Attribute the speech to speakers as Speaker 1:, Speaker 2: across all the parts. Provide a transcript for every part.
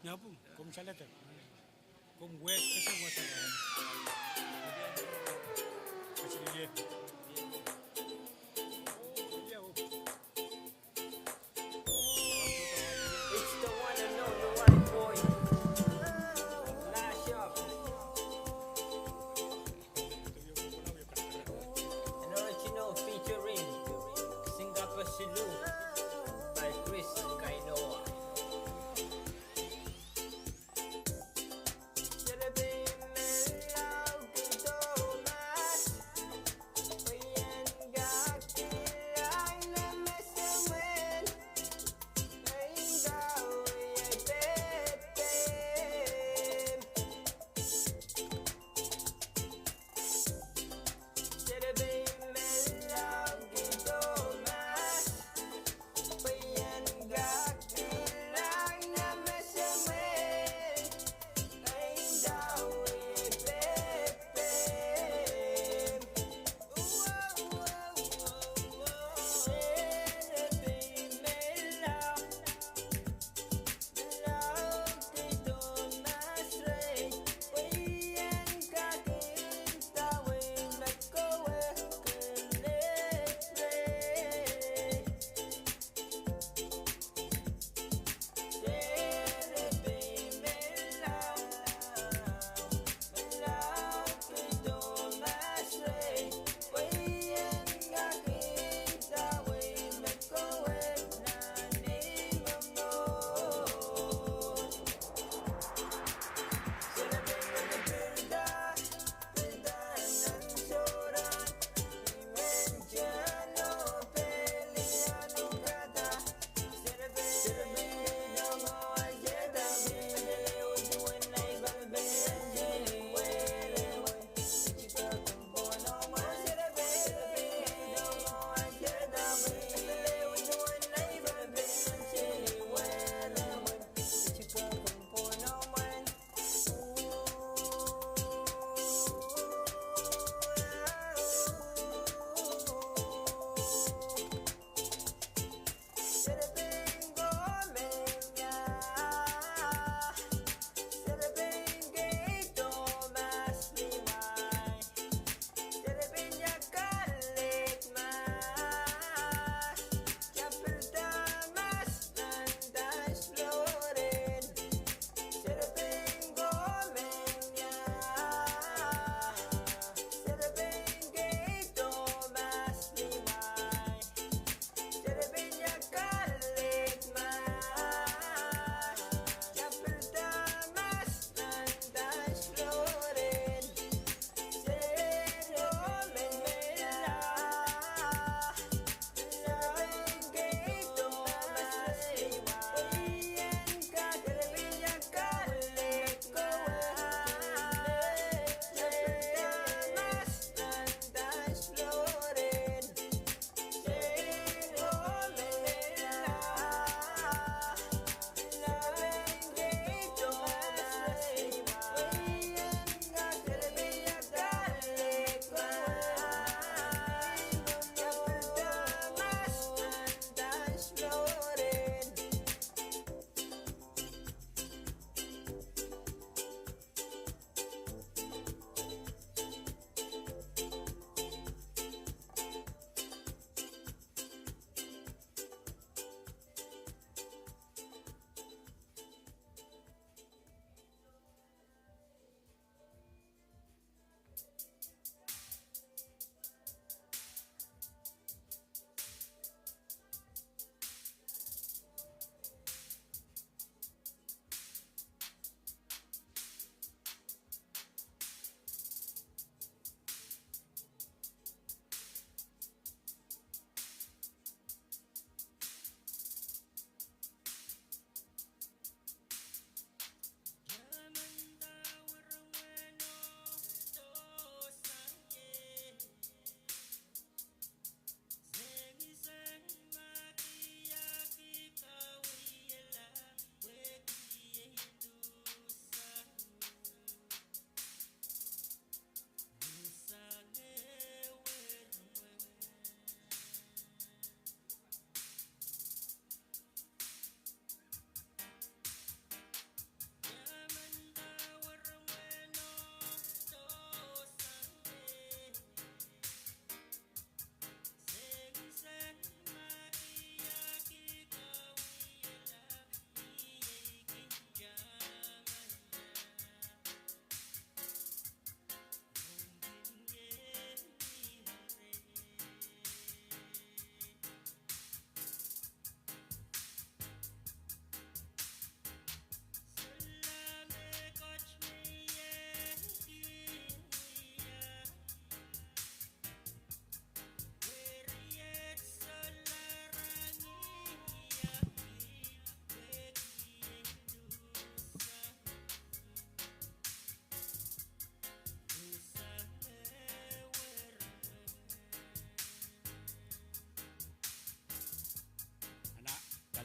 Speaker 1: Ya pun, kung salah tu. Kung wet kasi wasa ka. Kasi dia.
Speaker 2: It's the one and only white boy. Lash up. An original featuring Singapore Silu by Chris Kainoa. Jelly bean, mellow, good, oh, my.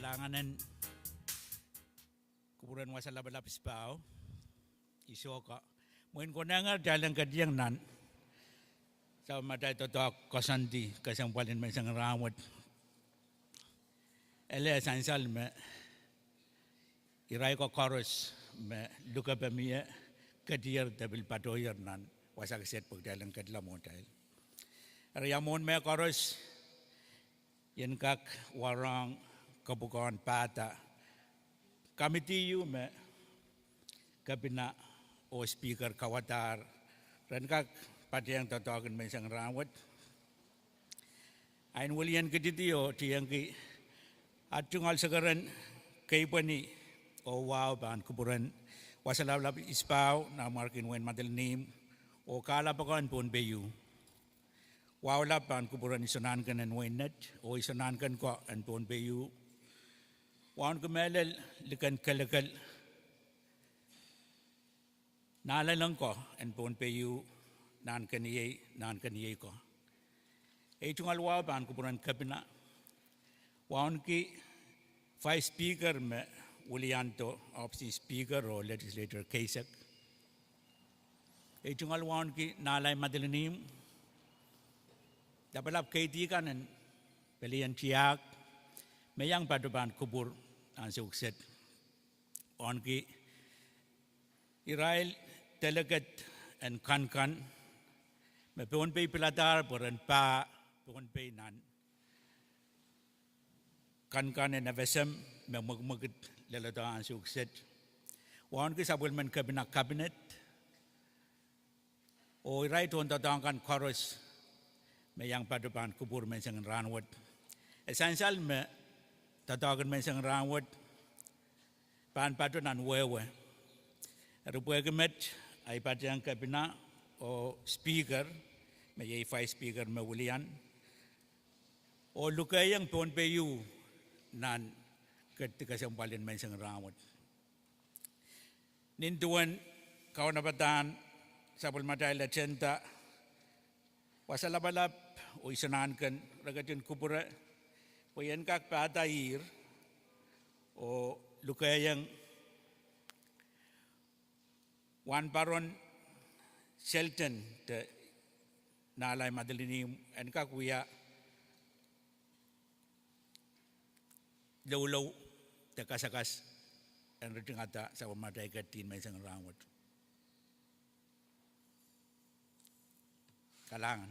Speaker 1: kalanganan kuburan wasala balapis pao isoka muin ko na nga dalang kadiyang nan sa maday totok kasandi kasang palin may isang rawat ele esansal me iray ko chorus me luka pa miya kadiyar dabil patoyer nan wasak set pag dalang kadla mo dahil Riyamon me chorus yan kak warang kabukawan pata kamitiyu me kabina o speaker kawatar ran kak pati yang tatawagan may isang rawat ayon walian kaditiyo tiyang ki at tungal sagaran kay pani o wow ban kuburan wasalawlap ispaw na markin wen madalnim o kalapakan pun bayu wow lapan kuburan isunan kan en wenet o isunan kan ko en pun bayu wan kumelel likan kalakal nalalang ko en pun bayu nan kaniyay ko e tungal wow ban kuburan kabina wan ki five speaker me Ulianto opsi speaker o legislator Kaisak e tungal wan ki nalay madalinim dabalap kaiti kanan pelian tiyak mayang paduban kubur ang sukset on ki Israel delegat and kan me pon pe pilatar poran pa pon pe nan kan en avesem me magmagit lalata ang sukset wan ki sabulman cabinet o Israel ton tatangkan chorus mayang padupan kubur men sang ranwat essential me tatawagan men sang ranwat pan patunan wewe rupuegemet ay patiyang kabina o speaker may five speaker me ulian o lukayang pon peyu nan ketika sampalin men sang ranwat ninduan kawan napatan sabul maday la centa wasalabalap o isanan kan ragatin kubura o yan kak patayir o lukayang wan paron Shelton te nalay madalinim en kak wiya law te kasakas en rating ata sa mamatay katin may isang rawat kalangan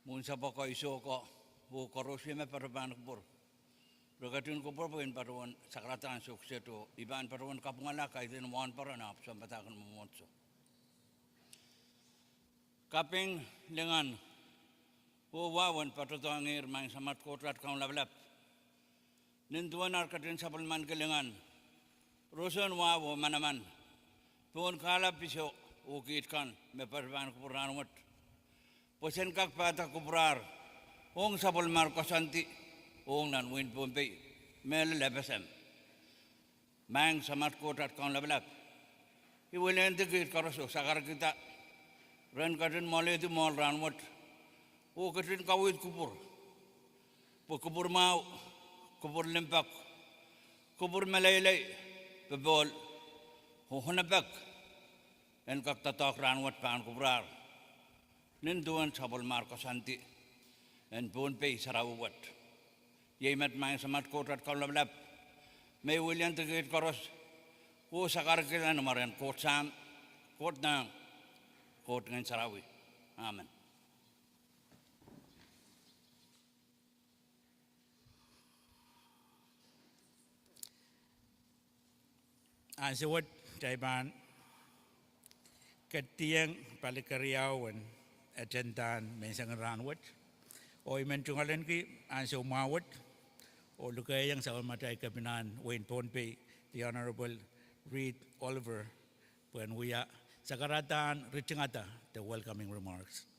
Speaker 3: Munsa pa ko iso ko bu korosye me paraban kubur. Rogatun kubur po in parawan sakratan sukseto iban parawan kapungala kay din wan parana sa batakan mumonso. Kaping lengan wawan patutangir mang samat kotrat kaung lablap. Ninduan arkatin sa palman kelengan. Rosan wawo manaman. Tuon kalap iso ukit kan me paraban kubur ranwat. Posen kak pata kubrar, ong sabol marko santi, ong nan win pompe, mel lebesem. Mang samat kotat kaun lablap. Iwelen tikit karoso sakar kita. Ren katin mole di mol ranwat. O katin kawit kubur. Po kubur mau, kubur limpak, kubur melaylay, bebol, hohonabak. En kak tatak ranwat paan kubrar. Ninduan sabol marko santi en pun pe sarawat yemat mang samat kotat kaulablap may William tegit koros ko sakar kita namaran kot sam kot na kot ngan sarawi amen
Speaker 1: ansewat jaiban ketiang palikariawan atentan mensang ranwat o imentungalan ki anso mawat o lukayang sa matay kabinan Wayne Ponpe the Honorable Reed Oliver Puanwia sakaratan richingata the welcoming remarks.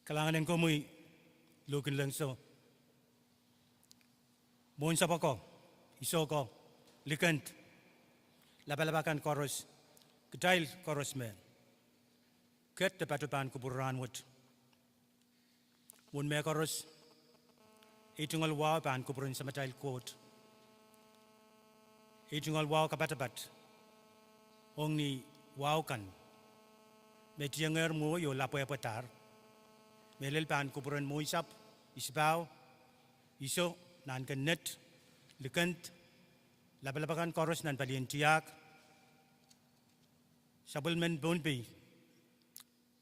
Speaker 4: Kalangan ko muy lukin lang so. Mohon sapa ko, iso ko, likant, labalabakan koros, ketail koros men. Ket te patupan kubur ranwut. Mun me koros, itungal wow pan kuburin sa matail quote. Itungal wow kapatapat. Ong ni wow kan. Metianger mo yo lapoy patar. Melel pan kuburan mo isap, isbaw, iso, nan kan net, likant, labalabakan koros nan palien tiyak, sabulmen bonbi,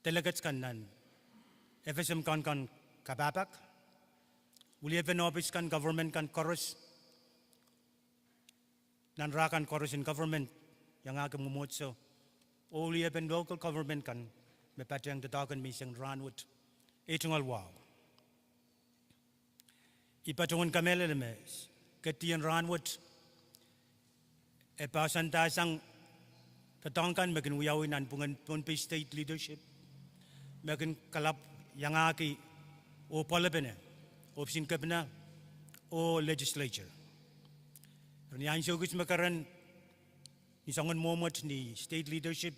Speaker 4: telagats kan nan, FSM kan kabapak, uliyeven office kan government kan koros, nan rakan koros in government, yang agam mumutso, uliyeven local government kan, mepatang datakan misang ranwut, itungal wow. Ipatungan kamele lemes, ketian ranwut, pasang tatangkan makin uyawin nan pungan state leadership, makin kalap yang aki o palabene, opsin kabina o legislature. Ranian syogus makaran isangan momot ni state leadership,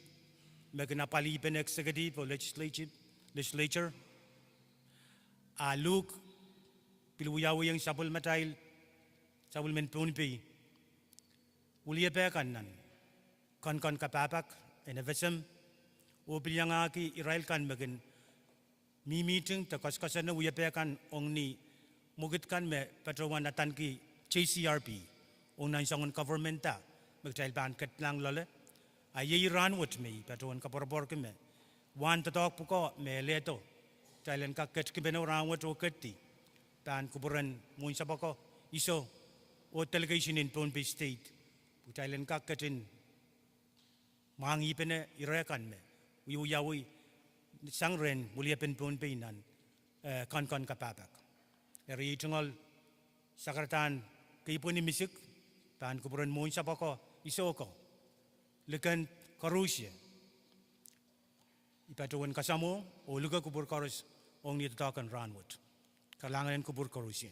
Speaker 4: makin apali pen executive o legislature, aluk piluyaw yang sabul matail, sabul men punpi, uliya pekan nan, kan kapapak, enevesem, o pilyang aki Israel kan makin meeting kasan na uya pekan ong ni mugit kan me patrawan natan ki JCRP, ong nan sangon government ta, magtail pan katlang lole, ay ranwut me patrawan kaporabor ke me, wan tatok puko me leto, tailan ka ket kibeno ranwut o keti. Pan kuburan mo sa bako iso o delegation in Phnom Penh State putailan ka katin mangi pene irekan me uyawi sangren mulia pen Phnom Penh nan kan kapapak eri tungal sakratan kaipuni misik pan kuburan mo sa bako iso ko lekan karusia ipatuan kasamo o luga kubur karos ong nitatakan ranwut kalangan kubur korusin.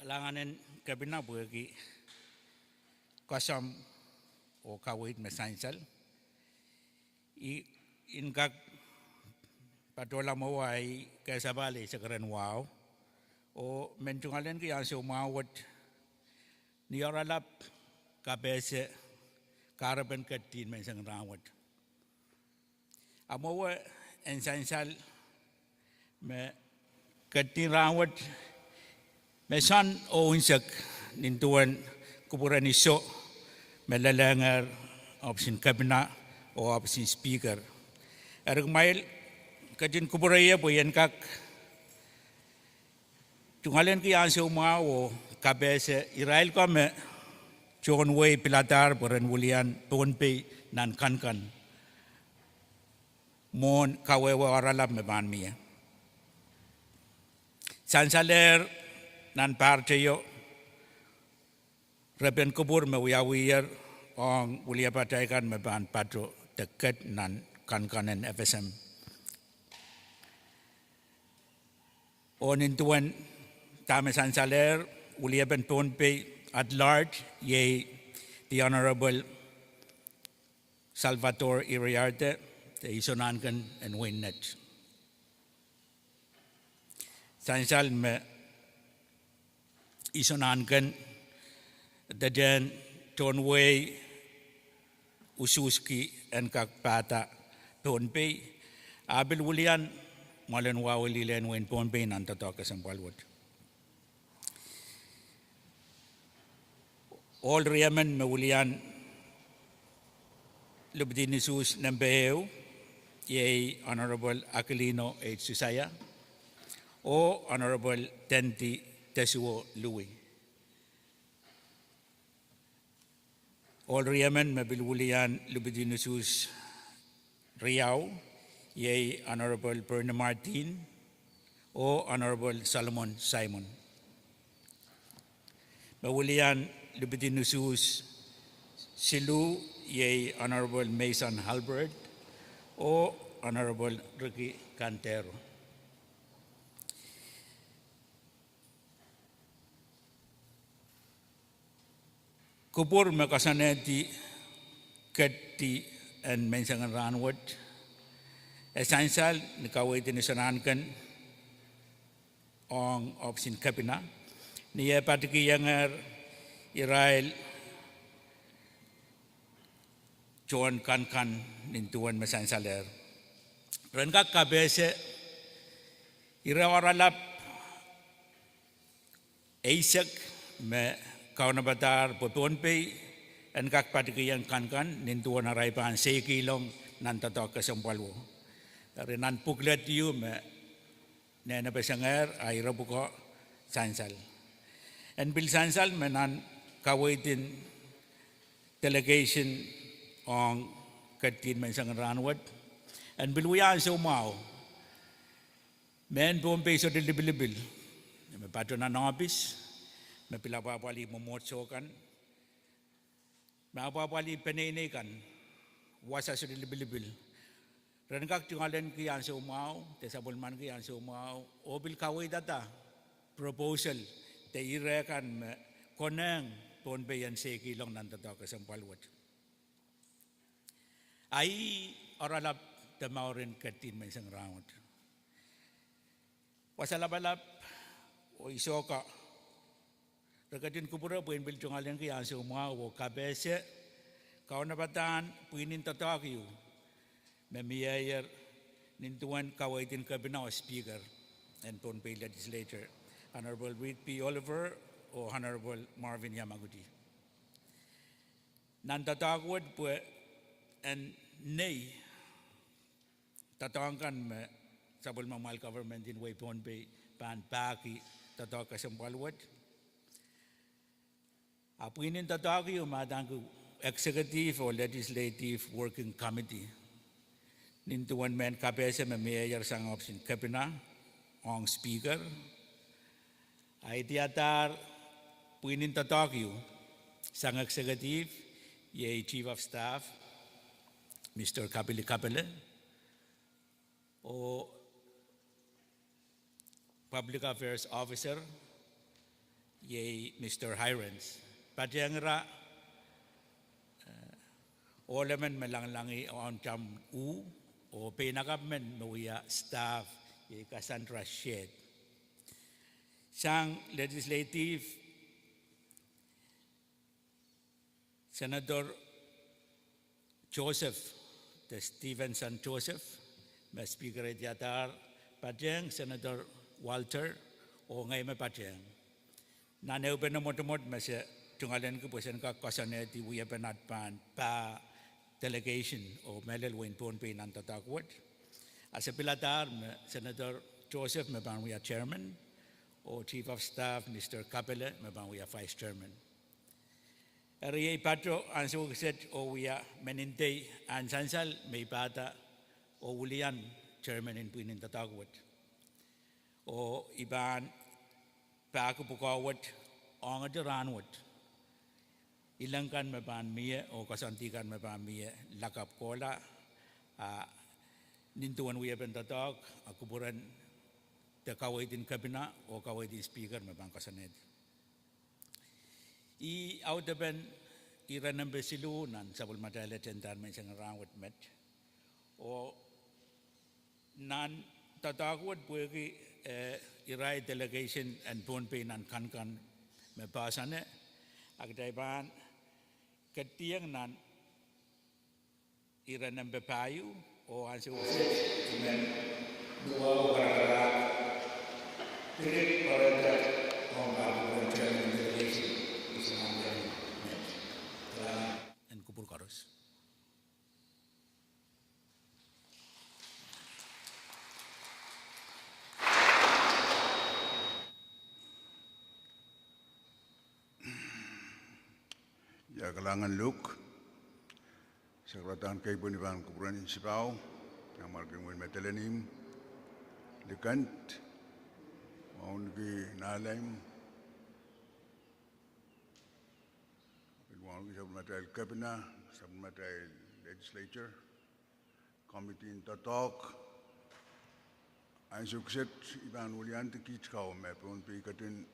Speaker 1: Kalangan kabina buagi kasam o kawit mesansal. Inkak patola mawai kasabali sakaran wow o mentungalan ki yang sumawat ni oralap kabese karaben katin mensang rawat. Amawa ensansal me katin rawat mesan o unsak nintuan kuburan iso melalangar opsin kabina o opsin speaker. Erg mail katin kuburaya boyan kak tungalen ki yang sumawo kabese Israel kame John Way Pilatar Boran Wulian Tonpe nan kankan mon kawewa oralap me ban mia sansaler nan parteyo reben kubur me wiyawiyar ong wulia pataikan me ban patro dekat nan kankanen FSM onin tuan tame sansaler wulia ben Tonpe at large, the Honorable Salvatore Iriarte, the Isonangan and Winnet. Sansal me Isonangan, the den Tonway, Ususki, and Kakpata, Tonpe, Abil Wulian, Malanwa Wulian, Win Ponpe, and Tatokas and Walwood. All Riaman Mawulian Lubdinisus Nambeo, ye Honorable Aquilino H. Susaya, or Honorable Tenti Tesuo Louis. All Riaman Mabilwulian Lubdinisus Riau, ye Honorable Berna Martin, or Honorable Solomon Simon. Mawulian Libidinusus Silu, ye Honorable Mason Halbert, o Honorable Ricky Cantero. Kubur makasaneti kati and mensangan ranwat. Essential nikawai tinisanankan ong opsin kapina. Niya patiki yangar Israel John kan nintuan mesansaler. Renka kabese irawaralap Isaac me kauna batar popon pe en kak patiki yang kan nintuan araipan sekilong nantatok kesampalwo. Dari nan puklet yu me nena besanger aira buko sansal. En bil sansal me nan kawaitin delegation on katin mensangan ranwat. En bil wiyan so mau. Men pompe so dilibil. Me patona nobis. Me pilapapali momotsokan. Me apapali penene wasa so dilibil. Renkak tingalen ki yang so mau, tesabol man ki yang so mau, obil kawai data proposal te irekan koneng pon bayan sekilong nantato kesampalwat. Ai oralap temaurin katin mensang rawat. Wasalabalap o isoka. Rekatin kupura puin bil tingalen ki yang so mau o kabese kau nabatan puinin tatakiu. Memiayer nintuan kawaitin kabinaw speaker and Pohnpei legislature, Honorable Reed P. Oliver or Honorable Marvin Yamaguchi. Nantatagwad po and nay tatangkan me sabol mamal government in way Pohnpei pan paki tataka sampalwad. Apuinin tataki umatangku executive or legislative working committee. Nintuan men kabese me mayor sang option kapina ong speaker ay tiatar puinin tatakyu sang executive ye chief of staff Mr. Kapile o public affairs officer ye Mr. Hirons patyang olemen melanglangi on jam o pinakamen nuya staff ye Cassandra Shed. Sang legislative Senator Joseph, the Stevenson Joseph, may speaker etiatar Pajeng, Senator Walter, o ngay may Pajeng. Naneo penamotomot masya tungalen ko po siya kasaneti wiya penatpan pa delegation o Melel Wayne Pohnpei Nantatakwat. As a pilatar, Senator Joseph, we are chairman, or Chief of Staff, Mr. Kapile, we are vice chairman. Ariay patro, anso said, o we are meninte, and sansal, may pata, o Wulian, chairman in Puinin Tatagwat. O Iban, Pakupukawat, Ongajaranwat. Ilangkan mepan mie o kasantikan mepan mie lakap kola nintuan wiya pentatok akuburan te kawaitin kabina o kawaitin speaker mepan kasanet I autaben iranan besilu nan sabul matala tentar mensang rawat met o nan tatakwat puegi irai delegation and Pohnpei nan kankan mepasane agdaiban ketiang nan iranan bepayu o anse usit dua orang tirik pada orang delegation and kupur karos.
Speaker 5: Ya kalangan Luke, Sekretarian Keibuniban Kuburan Insipau, yang margin win metelenim, Likant, Maungi Nalaim, Supplementary Cabinet, Supplementary Legislature, Committee in Tatok, ang sukset iban ulian tikit kau me pun pi katin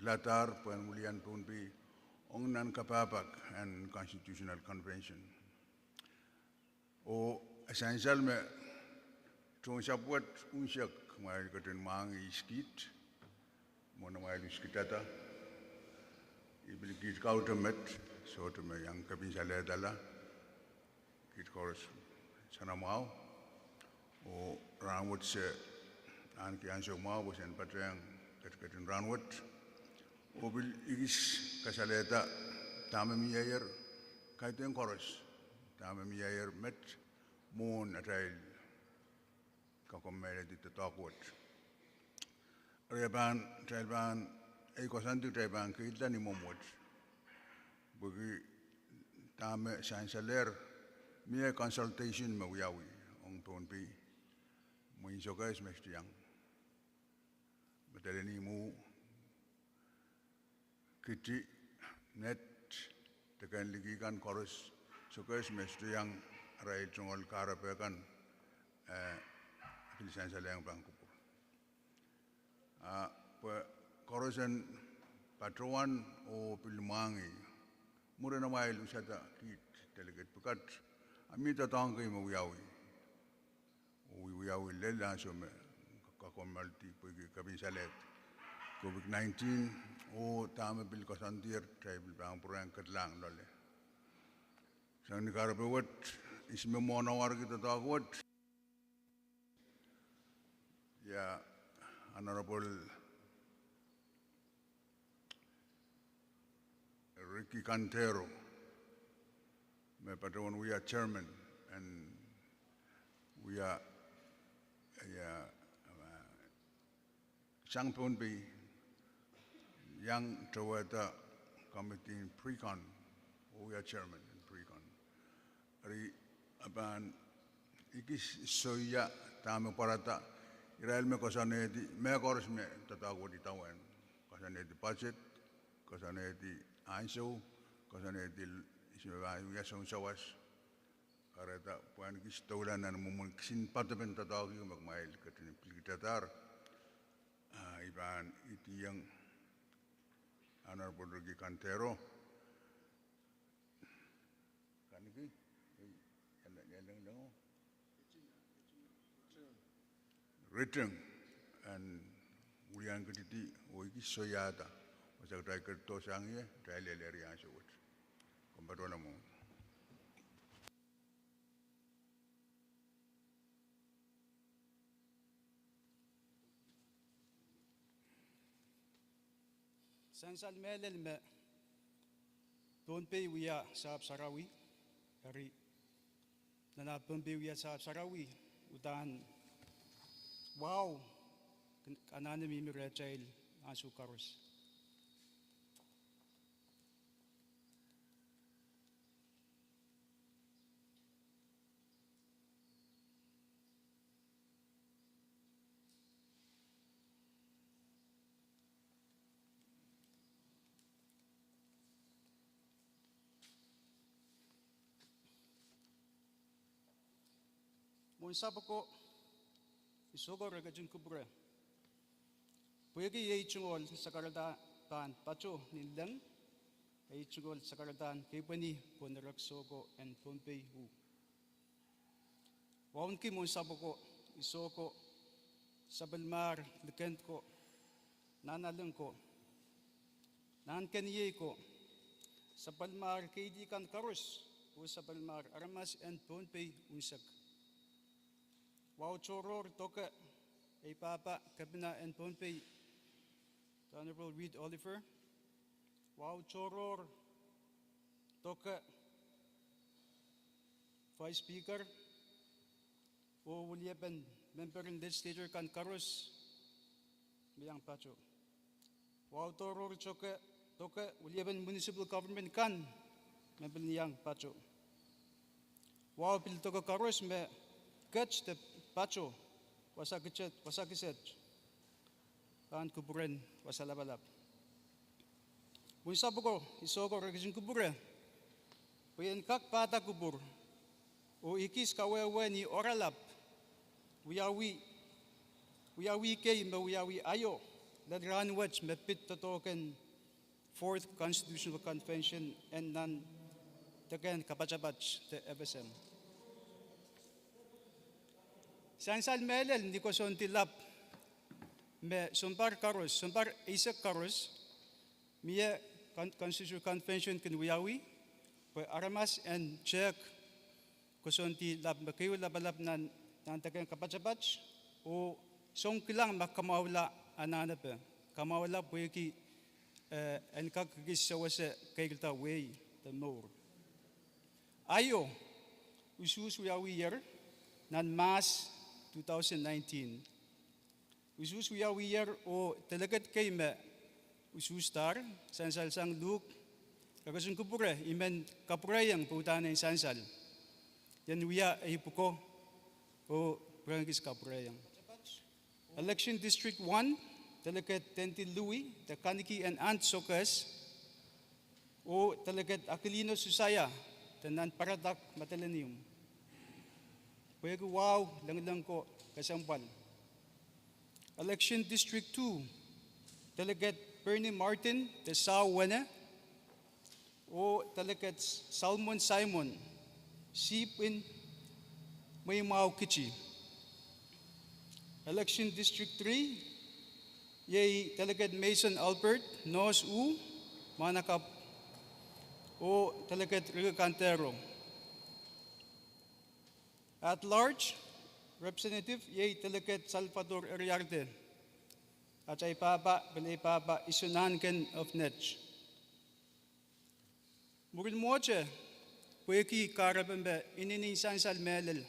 Speaker 5: pilatar pun ulian pun pi ongnan kapapak and Constitutional Convention. O essential me tung sapuat unsak mai katin mang iskit mona mai iskitata ibili kit kau temet so teme yang kabin sale dala kit kors sana mau o ranwut se an ki an mau bosen patrang katin ranwut o bil igis kasaleta tamami ayer kaiten kors tamami ayer met mon atail kakomere dit takwot reban trailban ei kosantu trailban kita ni momot bagi tame chanceler mia consultation me wiawi ong ton pi mo insogas mestiang beteleni mu kiti net tekan ligikan koros sogas mestiang rai tungol karapekan pilihan yang bangku. Korosan patroan o pilmangi mura na mai lusata kit delegate pekat amita tangkai mawiawi wiawi lela so me kakomalti pergi kabin salet COVID-19 o tama bil kasantir tribal bang purang ketlang lole sang negara bewat isme monawar kita takwat ya Honorable Ricky Cantero, my patron, we are chairman and we are Sang Punbi, Young Tawata Committee in Precon, we are chairman in Precon. Ari aban ikis soya tamu parata. Israel me kosane di me kors me tatago di tawan kosane di budget kosane di anso kosane di ismewa ya son sawas kareta puan kis taulan nan mumun kisin pataben tatago mak mail katin pilitatar iban iti yang Honorable Ricky Cantero kaniki yang written and ulian ketiti oiki soyata masak try kerto sangye try leleri ansho wat kombatona mo
Speaker 4: Sansal melel me Pompe wiya sa Sarawi hari nana Pompe wiya sa Sarawi utan wow, kanana mimi rechail asu karos. Mon sabako isogo regajin kubre. Puegi ye chungol sakarada tan pacho nilang ye chungol sakaradan kepani ponarak sogo and Pompei hu. Waunki mon sabako isoko sabalmar lekent ko nanaleng ko nan keniye ko sabalmar keidi kan karus o sabalmar aramas and Pompei unsak. Wow choror toka ay papa kabina and Pompei Honorable Reed Oliver. Wow choror toka Vice Speaker o William member in legislature kan Karus Miyang Pacho. Wow choror toka William municipal government kan member niyang Pacho. Wow pil toka Karus me catch the Pacho, wasakiset, kan kuburen, wasalabalap. Kung sabi ko, isogo regajin kubure,
Speaker 6: Puyen kak pata kubur. O ikis kawewe ni oralap. Uyawi kay me uyawi ayo. Ladran wach me pit token 4th Constitutional Convention and nan taken kapachabach te FSM. Sansal melel ni ko son tilap me sumpar isak karos miye Constitutional Convention kin uyawi pe aramas and check ko son tilap me kayo labalap nan taken kapachabach o song kilang makamawla ananape kamawla po ki en kakigis sa wase kaygilta way the more. Ayo, usus uyawi year nan mas 2019. Usus uyawi year o talagat kay me usus tar sansal sang luk kakasun kupure imen kapurayang putana sansal. Yan uya ay puko o prangis kapurayang. Election District 1 talagat Tenti Louis, the Kaniki and Ant Sokas, o talagat Aquilino Susaya, the Nan Paradak Matalanium. Pwede wow, lang ko kasampal. Election District 2, talagat Bernie Martin, the Sawene, o talagat Salmon Simon, Sipin Maymao Kichi. Election District 3, yay talagat Mason Albert, Nos U, Manakap, o talagat Rigo Cantero. At large, Representative, yay talagat Salvador Ariarte, at ay papa, Isunanken of Netch. Murin moche, pueki karabembe, inininsan salmelel,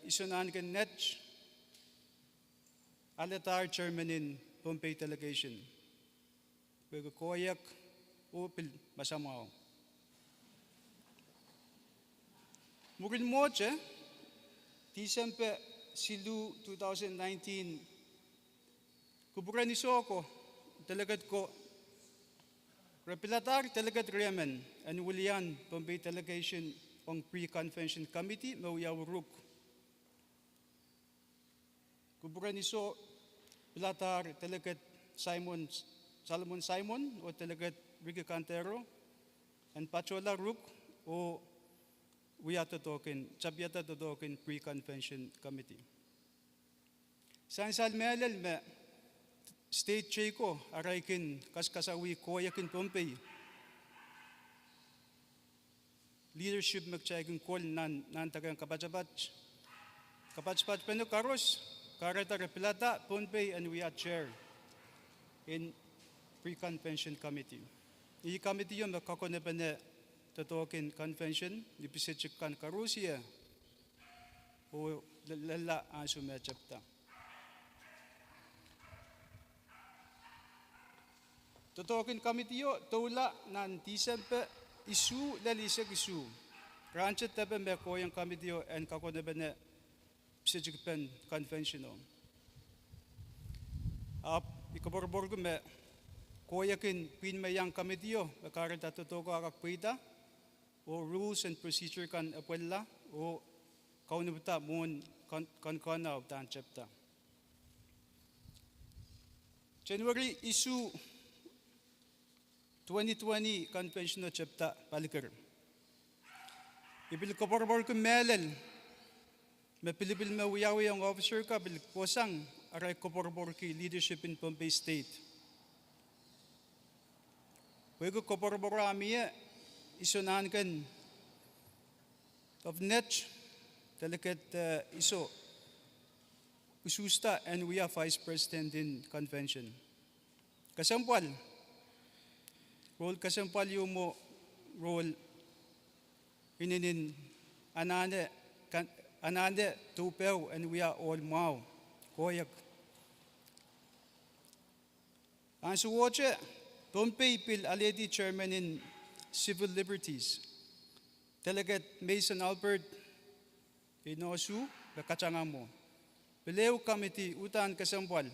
Speaker 6: Isunanken Netch, Alatar Chairman in Pompey Delegation. Pwede koyak o masamaw. Murin moche, December silu 2019, kuburan ni Soko, delegat ko, Repilatar Delegat Remen, and William Pompey Delegation on Pre-Convention Committee, Mawiyawuruk. Kuburan ni So, Pilatar Delegat Salomon Simon, o Delegat Ricky Cantero, and Pachola Ruk, o Chabiata Totoken Pre-Convention Committee. Sansal melel me State Checo, Araikin, Kaskasawi, Koyakin Pompey. Leadership magchagin call nan tagang kapachapach. Kapachapach peno karos, Karata Repilata, Pompey, and we are chair in Pre-Convention Committee. I committee yung makakonepane Totoken Convention, Nipisitchikan Karusia, o lala asumechapta. Totoken Committee yo, tula nan December isu lalisag isu. Ranchet tabe me koyang committee yo and kakonepane Pisitchikan Convention. Ikaborborgo me koyakin pinmayang committee yo, makarita totoko akakpita, o rules and procedure kan apuela, o kaunabta moon kankana of dan chapter. January issue 2020 convention of chapter palikar. Ibil kaborbor ko melel, me pilipil me uyawi ang officer ka bil kosang aray kaborbor ki leadership in Pompey State. Wego kaborbor amiye, isunan kan of net delegat iso ususta and we are vice president in convention. Kasampal yung mo role ininin anane tupew and we are all mau koyak. Ang suwoche Pompey Pil already chairman in Civil Liberties. Delegate Mason Albert Inosu, Bakachangamo. Pileu Committee, Utan Kasampal.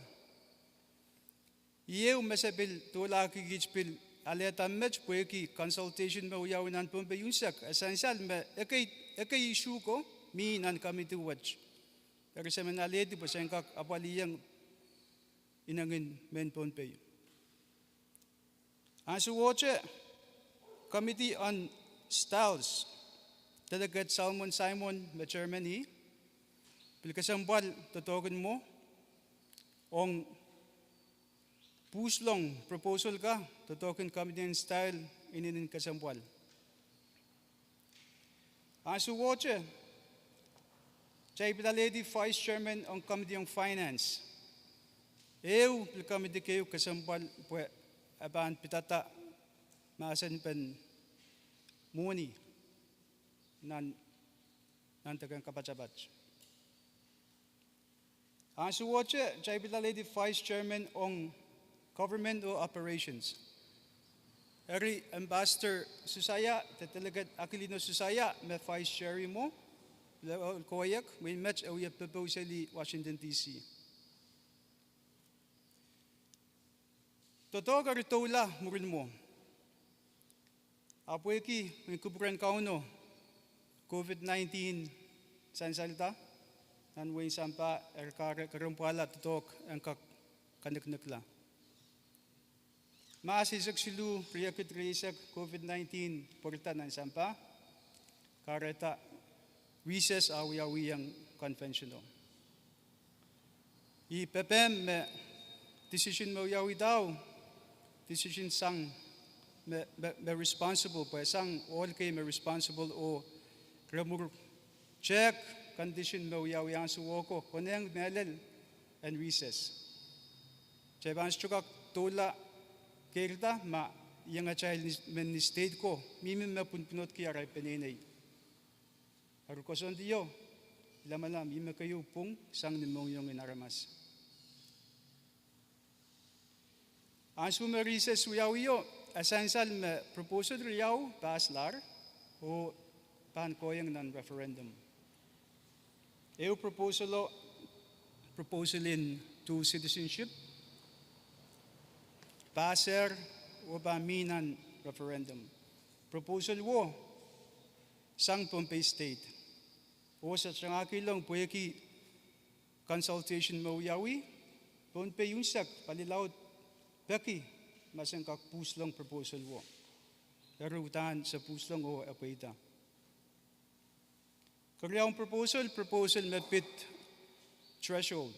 Speaker 6: Ieu Mesabil, Tula Kigich Pil, aleta match pueki consultation me uyaw nan pumpe yunsak essential me ekay issue ko mi nan committee watch. Pero sa menaleti po sa engkak apaliyang inangin men pumpe. Asu watche Committee on Styles, Delegate Salmon Simon, the chairman ni, pilkasambal totokin mo, ong puslong proposal ka, totokin Committee on Style, ininin kasambal. Asu watche, chay lady Vice Chairman on Committee on Finance, pilkamiti kayo kasambal, pwe, aban pitata, maasan pen muni nan tagang kapacabat. Ang suwatche, chay lady Vice Chairman on Government o Operations. Eri Ambassador Susaya, tatalagat Aquilino Susaya, may Vice Chair mo, koyak, may match awya proposali Washington DC. Totoo ka ritola murin mo. Apoy ki, may kuburan kauno, COVID-19 san salita, nanway sampa, karumpala tutok, ang kanaknakla. Maasisak silu, priyakit risak COVID-19, porta ng sampa, kareta, recess awiyawiyang conventional. IPPM, decision mo yawi daw, decision sang, me responsible po sang all kay me responsible o remur check condition me yaw yang suwoko koneng melel and recess cheban chukak tola kerta ma yang child men ni state ko mimi me punpunot ki aray penenay aru koson diyo lamala mimi kayo pung sang nimong yung inaramas ansu me recess uyawiyo essential me proposal riyaw paslar o pankoyang non referendum. Eu proposalin to citizenship passer o paminan referendum. Proposal wo sang Pompey State. O sa tsangakilong pweki consultation mo yawi Pompey yunsak palilaw beki masang kak puslong proposal wo. Darutan sa puslong o apaita. Karyang proposal mapit threshold.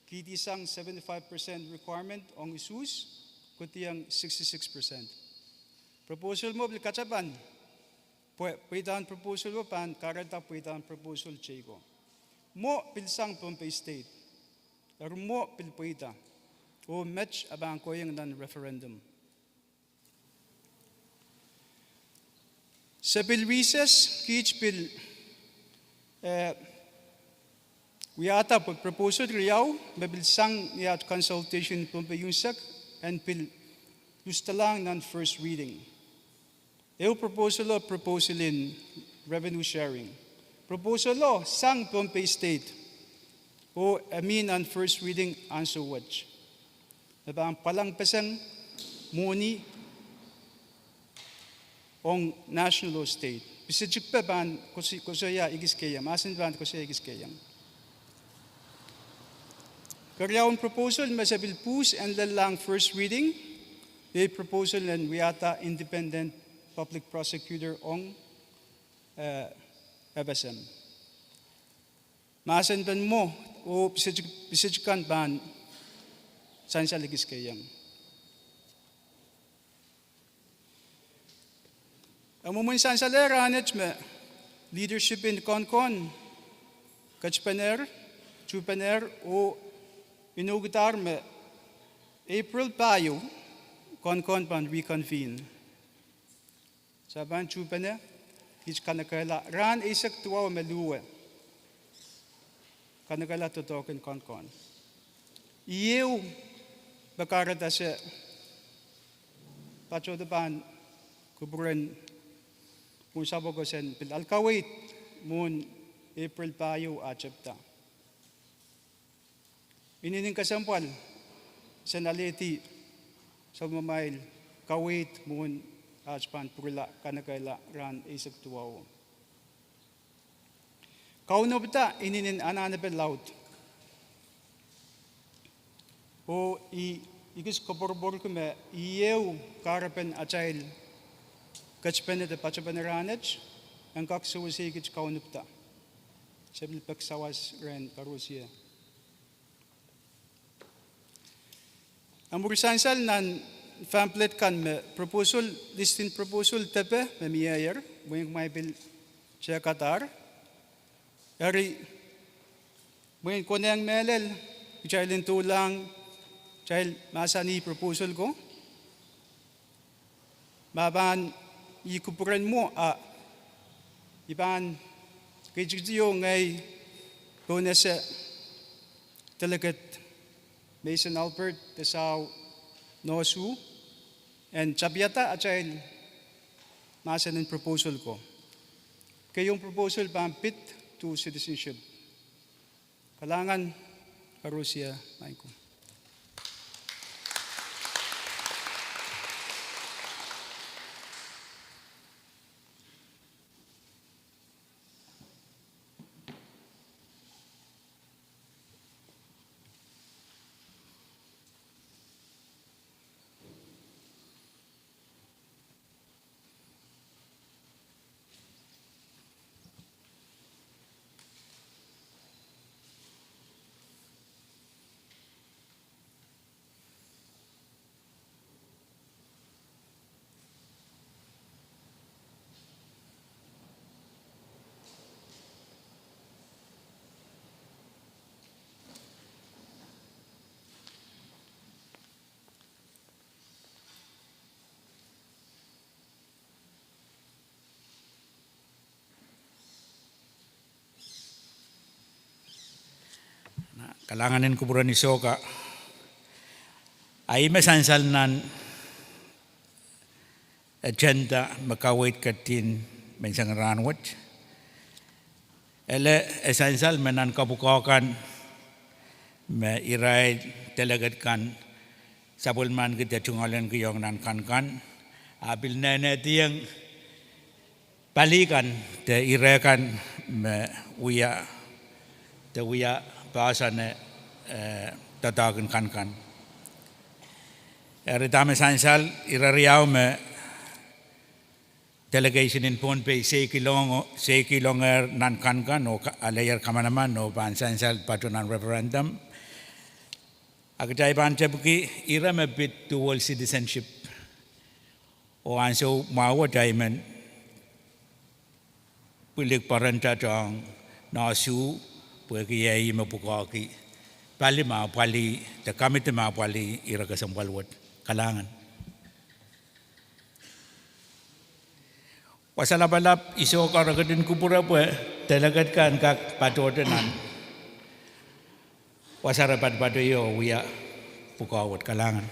Speaker 6: Kiti sang 75% requirement on isus, kundi ang 66%. Proposal mo bilkacaban. Pwedaan proposal mo pan karata pwedaan proposal chego. Mo pilsang Pompey State. Pero mo pilpweda. O match abang koyang nan referendum. Sa bill recess, kich bill wiyata po proposal riyaw, mabilsang niyat consultation Pompey yunsak, and bill gustalang nan first reading. Eu proposalin revenue sharing. Proposal lo sang Pompey State. O amin on first reading answer watch. Diba ang palangpasang muni on national o state. Bisijik pa ban kusaya igiskayam. Asin ban kusaya igiskayam. Karyawan proposal masabil pus and lalang first reading. May proposal and wiyata independent public prosecutor on FSM. Masan ban mo o bisijikan ban saan siya ligis kayang. Ang mumunsan sa lera, leadership in Konkon, Kachpaner, Chupaner, o inugutar me, April payo, Konkon pan reconvene. Saban Chupaner, hich kanakala, ran isak tuwa meluwe. Kanakala tutokin Konkon. Iyew, bakarata sa pacho depan kuburan kung sabo ko sen pil alkawit mun April payo achapta. Inining kasampal sa naleti sa mamail kawit mun ajpan purila kanakaila ran isak tuwao. Kauno bita ininin ananabe laut. O igis koborbor kume iyeu karapen achail kachpene de pachapene ranech ang kaksuwasi igis kauno bita. Sebil peksawas ren karusia. Ang murisansal nan pamphlet kan me proposal listin proposal tepe me miayer buing may bil siya Qatar. Dari buing koneng melel chailin tulang chail masani proposal ko. Maban ikupuran mo iban kejigdiyo ngay bonese delegate Mason Albert Tesau Nosu and Chabiata Achail masanin proposal ko. Kayong proposal pampit to citizenship. Kalangan Karusia Maiko.
Speaker 1: Kalanganin kuburan isoka ay masansal nan agenda makawait katin mensang ranwat ele esansal menan kabukakan me irai delegat kan sabulman kita tungalen kiyong nan kan abil nene tiang balikan de irekan me uya bahasa ne tatakan kan. Eritame sansal irariau me delegation in Pohnpei 6 kilometer nan kan o alayer kamanaman no ban sansal patunan referendum. Agajai ban cebuki ira me bit dual citizenship. O anso mawa diamond pulik parenta jong nasu Puagi yai mapukaki pali ma pali the committee ma pali ira kasambalwat kalangan wasalabalap iso karagadin kupura po delegat kan kak patodenan wasarapat patoyo wiya pukawat kalangan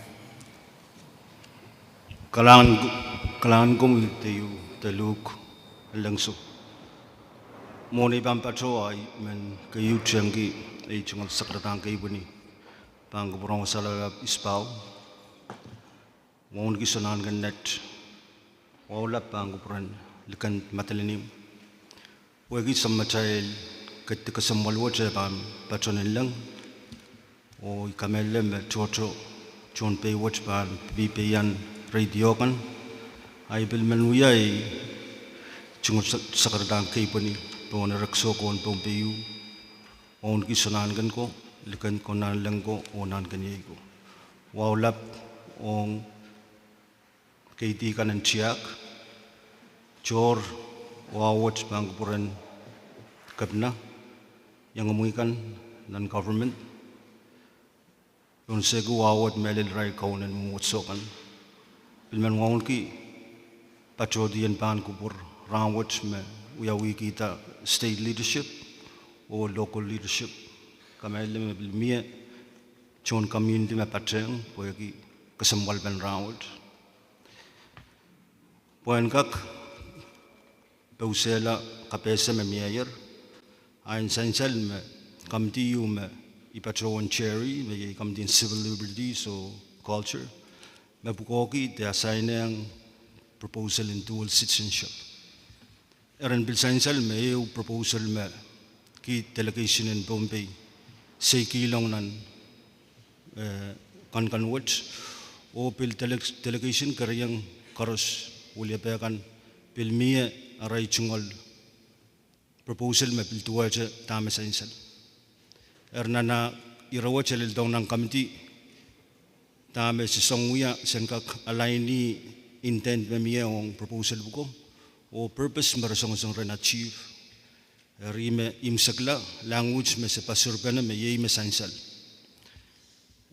Speaker 7: kum tayo taluk langsung Moni pampacho ay men kayu changi ay chungal sakratan kay buni pangguburong sala ispaw mon kisanan gan net wala pangguburan likan matalinim wagi samachayel kat kasamwalwa pam pachonen lang o kamelem chocho chon pay watch pan bipayan radio kan ay bilman uyay chungal sakratan kay buni Pon rakso kon pompeyu on kisanan gan ko likan konan lang ko onan kanyay ko wawlap on kaiti kanan chiak chor wawat pangpuran kabna yang umuikan non government yon segu wawat melil rai kaunan mumutsokan bilman wawon ki patrodian pan kupur rawat me uyawi kita state leadership or local leadership kami lem bilmia chon community me patreng poyaki kasambal ben rawat poin kak pausela kapesa me mayor ein sensal me committee me ipatron cherry me committee civil liberties or culture Mabukoki te asainang proposal in dual citizenship. Eran bilsainsal me EU proposal me ki delegation in Bombay say kilong nan kan watch o pil delegation karyang karos ulia pekan pil mie aray chungol proposal me pil tuwaja tama sainsal. Ernana irawa chalil dong ng committee tama si songwia senkak alaini intent me mie ong proposal buko o purpose marasong ren achieve. Rime imsakla language me se pasurbana me yei me sainsal.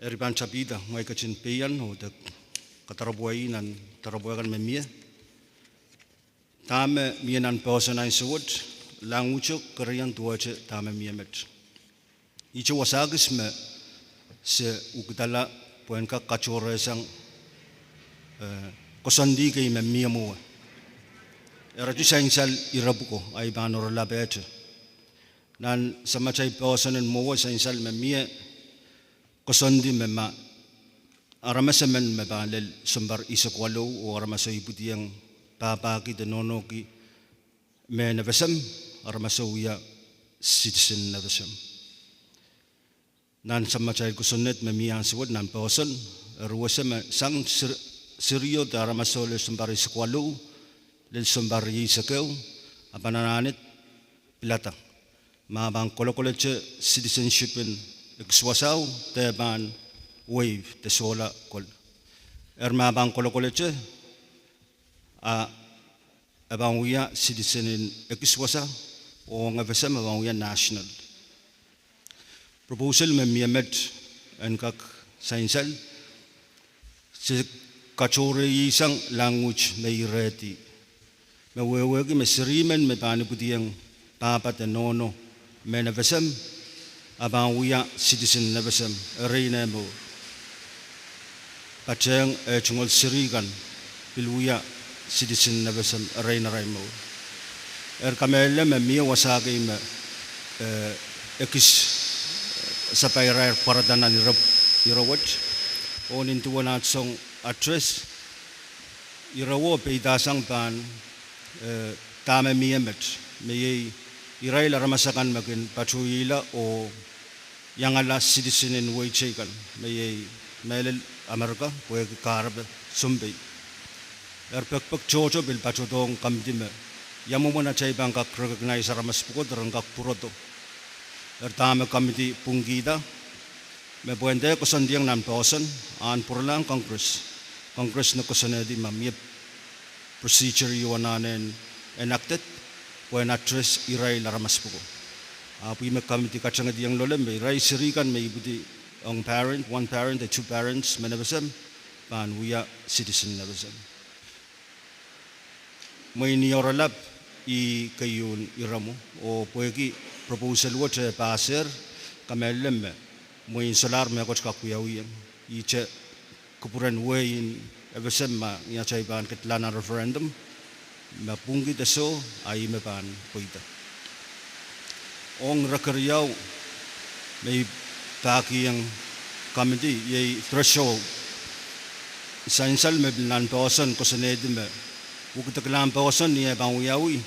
Speaker 7: Eriban chapida ngai kachin peyan o de katarabuai nan tarabuakan me mie. Tame mie nan personai sewot language karian tuache tame mie met. Ichi wasagis me se ukdala poenka kachore sang kosandi ke me mie mo. Eratu sainsal irabuko ay banor labete. Nan samachay personen mo sainsal me mie kosandi me ma aramasamen me balel sumbar isakwalo o aramaso ibutiang papaki de nonoki me navasam aramaso ya citizen navasam. Nan samachay kusonet me mie answod nan person ruwasam sang sirio de aramaso le sumbar isakwalo lel sumbar yisakeu apanananit pilata mabang kolokoleche citizenship in ekswasaw te ban wave te sola kol mabang kolokoleche abang uya citizen in ekswasa o ngavesam abang uya national proposal me miamet enkak sainsal se kachore isang language me ireti me wewegi me sirimen me bani putiang papa te nono me navasam abang uya citizen navasam reina mo pacheng chungol sirigan piluya citizen navasam reina raimo kamele me mia wasagi me ekis sapairar paradana ni irawat onin tuwanat song address irawo peidasang pan tama miyamet may iraila ramasakan magin pachuila o yangala citizen in way chekan may melel Amerika puwe karab sumbi pagpag chocho bil pachudong kamdime yamumuna chay bangka recognize ramas puko darangkak puroto tama kamiti punggida may puwende kusandiang nan person an purlang Congress na kusanedi mamiyap procedure yuwananen enacted when address iray laramas puko. Api me committee kachanga diyang lolem may iray sirikan may ibuti ang parent, one parent, two parents menabasam pan uya citizen nabasam. May niyoralap I kayun iramo o puweki proposal watch passer kamelem me may solar me koch kakuyawiyam iche kupuran way in Evasem ma niya chay ban kitlana referendum mapungi taso ay mapan puita. Ong rakaryaw may taki ang committee yay threshold sainsal me bilan person ko sanedi me ukitaglan person niya banguyawi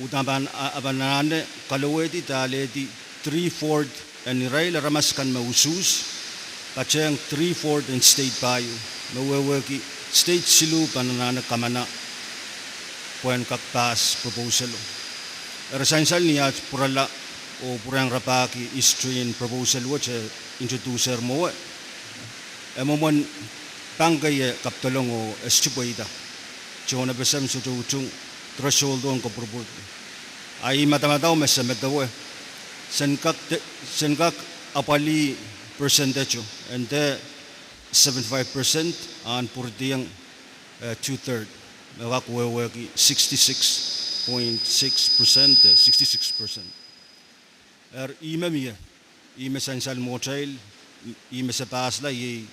Speaker 7: utaban abanane kalaweti taleti 3/4 and irail ramaskan mausus pacheng 3/4 in state payo nawawagi state silu pananana kamana puan kakpas proposal sainsal niya purala o purang rapaki istrin proposal which introducer mo momon pangay kaptolong o estupoida chona besam so chung threshold on ko proport ay matamataw mesametaw senkak apali percentage and 75% on purdiang 2/3 nakakawawagi 66.6% 66% ima sainsal mochail ima sa pasla ye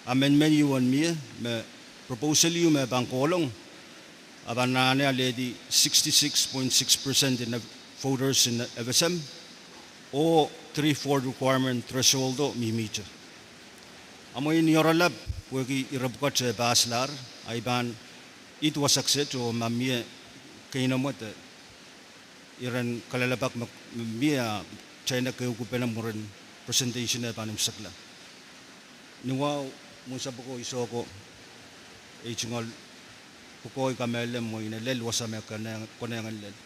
Speaker 7: amendment yuan mia me proposal yu me bangkolong abanane already 66.6% in the voters in FSM o 3/4 requirement threshold mimicha amoy niyoralab Puegi irabukot sa baslar ay ban it wasakset o mamia kayo mo te iran kalalabak mamia China kayo kupena muran presentation na panim sakla. Niwa mo sa buko isoko chingol pukoy kamele mo ina lel wasame konengan lel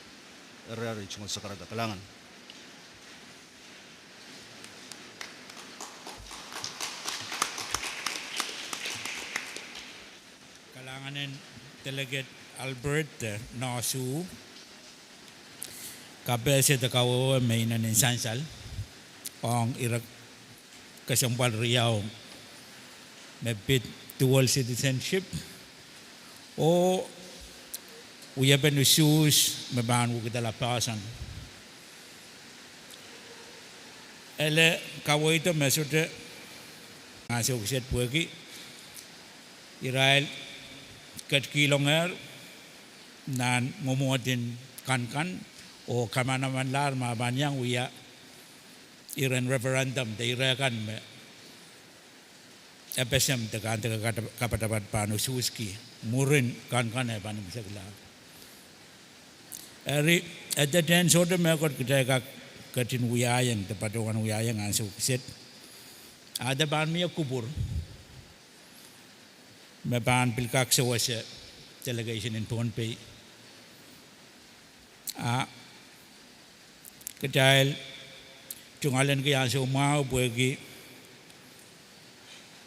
Speaker 7: erari chingol sakarada kalangan.
Speaker 1: Kalanganin Delegate Albert Nasu kabese de kawo mainan in Sansal ang Iraq Kasampal Riau mebit dual citizenship o uyaben usus meban wugdala pasan ele kawo ito mesude ngasih uset puegi Israel kat kilonger nan ngumuatin kan o kamanaman lar mabanyang uya Iran referendum de irakan me epesem tekan kapatapat panu suski murin kan e panu segala eri at the ten sort of mekot kita katin uyayang tepat orang uyayang ansuk set ada ban mi kubur meban pilkak sewase delegation in Pohnpei kedail tungalen ke yang semua bagi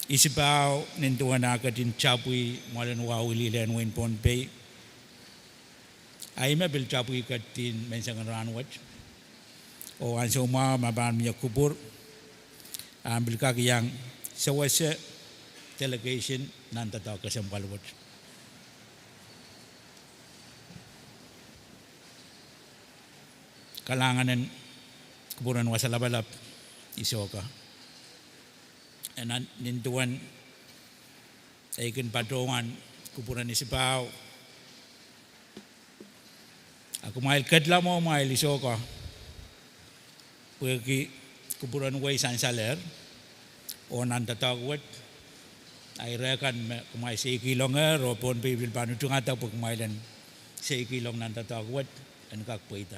Speaker 1: isibau nintuan akatin capui malan wawili len win Pohnpei ai me bil capui katin mensangan ranwat o an semua meban mi kubur ambil kak yang sewase delegation nanti tahu kesempatan buat. Kalanganan kuburan wasalabalap isoka. Enan nintuan aikin patungan kuburan isipau. Aku mail kedla mo mail isoka. Pergi kuburan Wei Sansaler. O nanti tahu buat. Akhirnya kan kumai 6 kilonger o Pohnpei bil panu tungata po kumailan 6 kilong nanta takwat an kakpoita.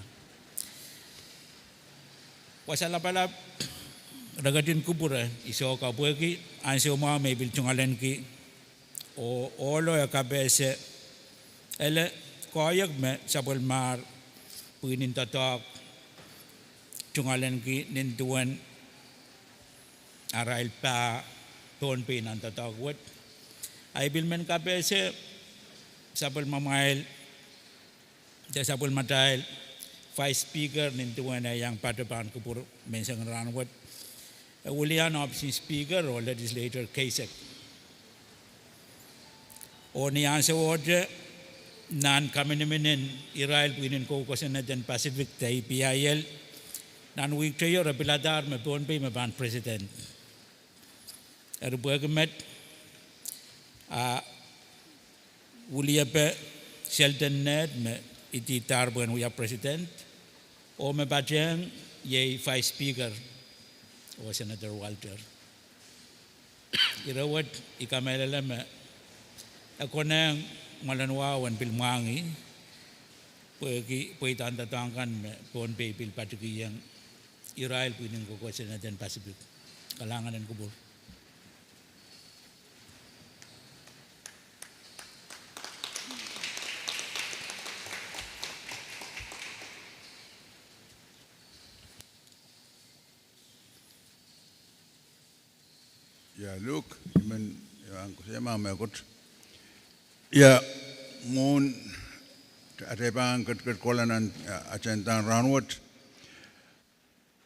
Speaker 1: Wasala pala ragatin kubura iso ka pueki ansio ma may bil tungalen ki o olo ya kabese ele koyak me sabol mar puinin tatak tungalen ki nintuan arail pa Pohnpei nanta takwat ay bilmen kabese sabol mamail de sabol matail vice speaker nintuan yang padapan kupur mensang ranwat ulian option speaker or legislator Kasek o niyan sa order nan kaminiminin Israel pinin ko na den Pacific tay PIL nan week tayo rabiladar me Pohnpei me ban president Erbuagmet uliape Sheldon Ned me iti tarbuan uya president o me bajeng ye vice speaker o Senator Walter irawat ikamelala me ako nang malanwawan pilmangi pwede tanda-tangkan me Pohnpei pil patikiyang Israel pinin ko na den Pacific kalangan ng kubur.
Speaker 5: Ya Luke, men yang saya mahu ikut. Ya mun ada bang ket kolanan acentan ranwat.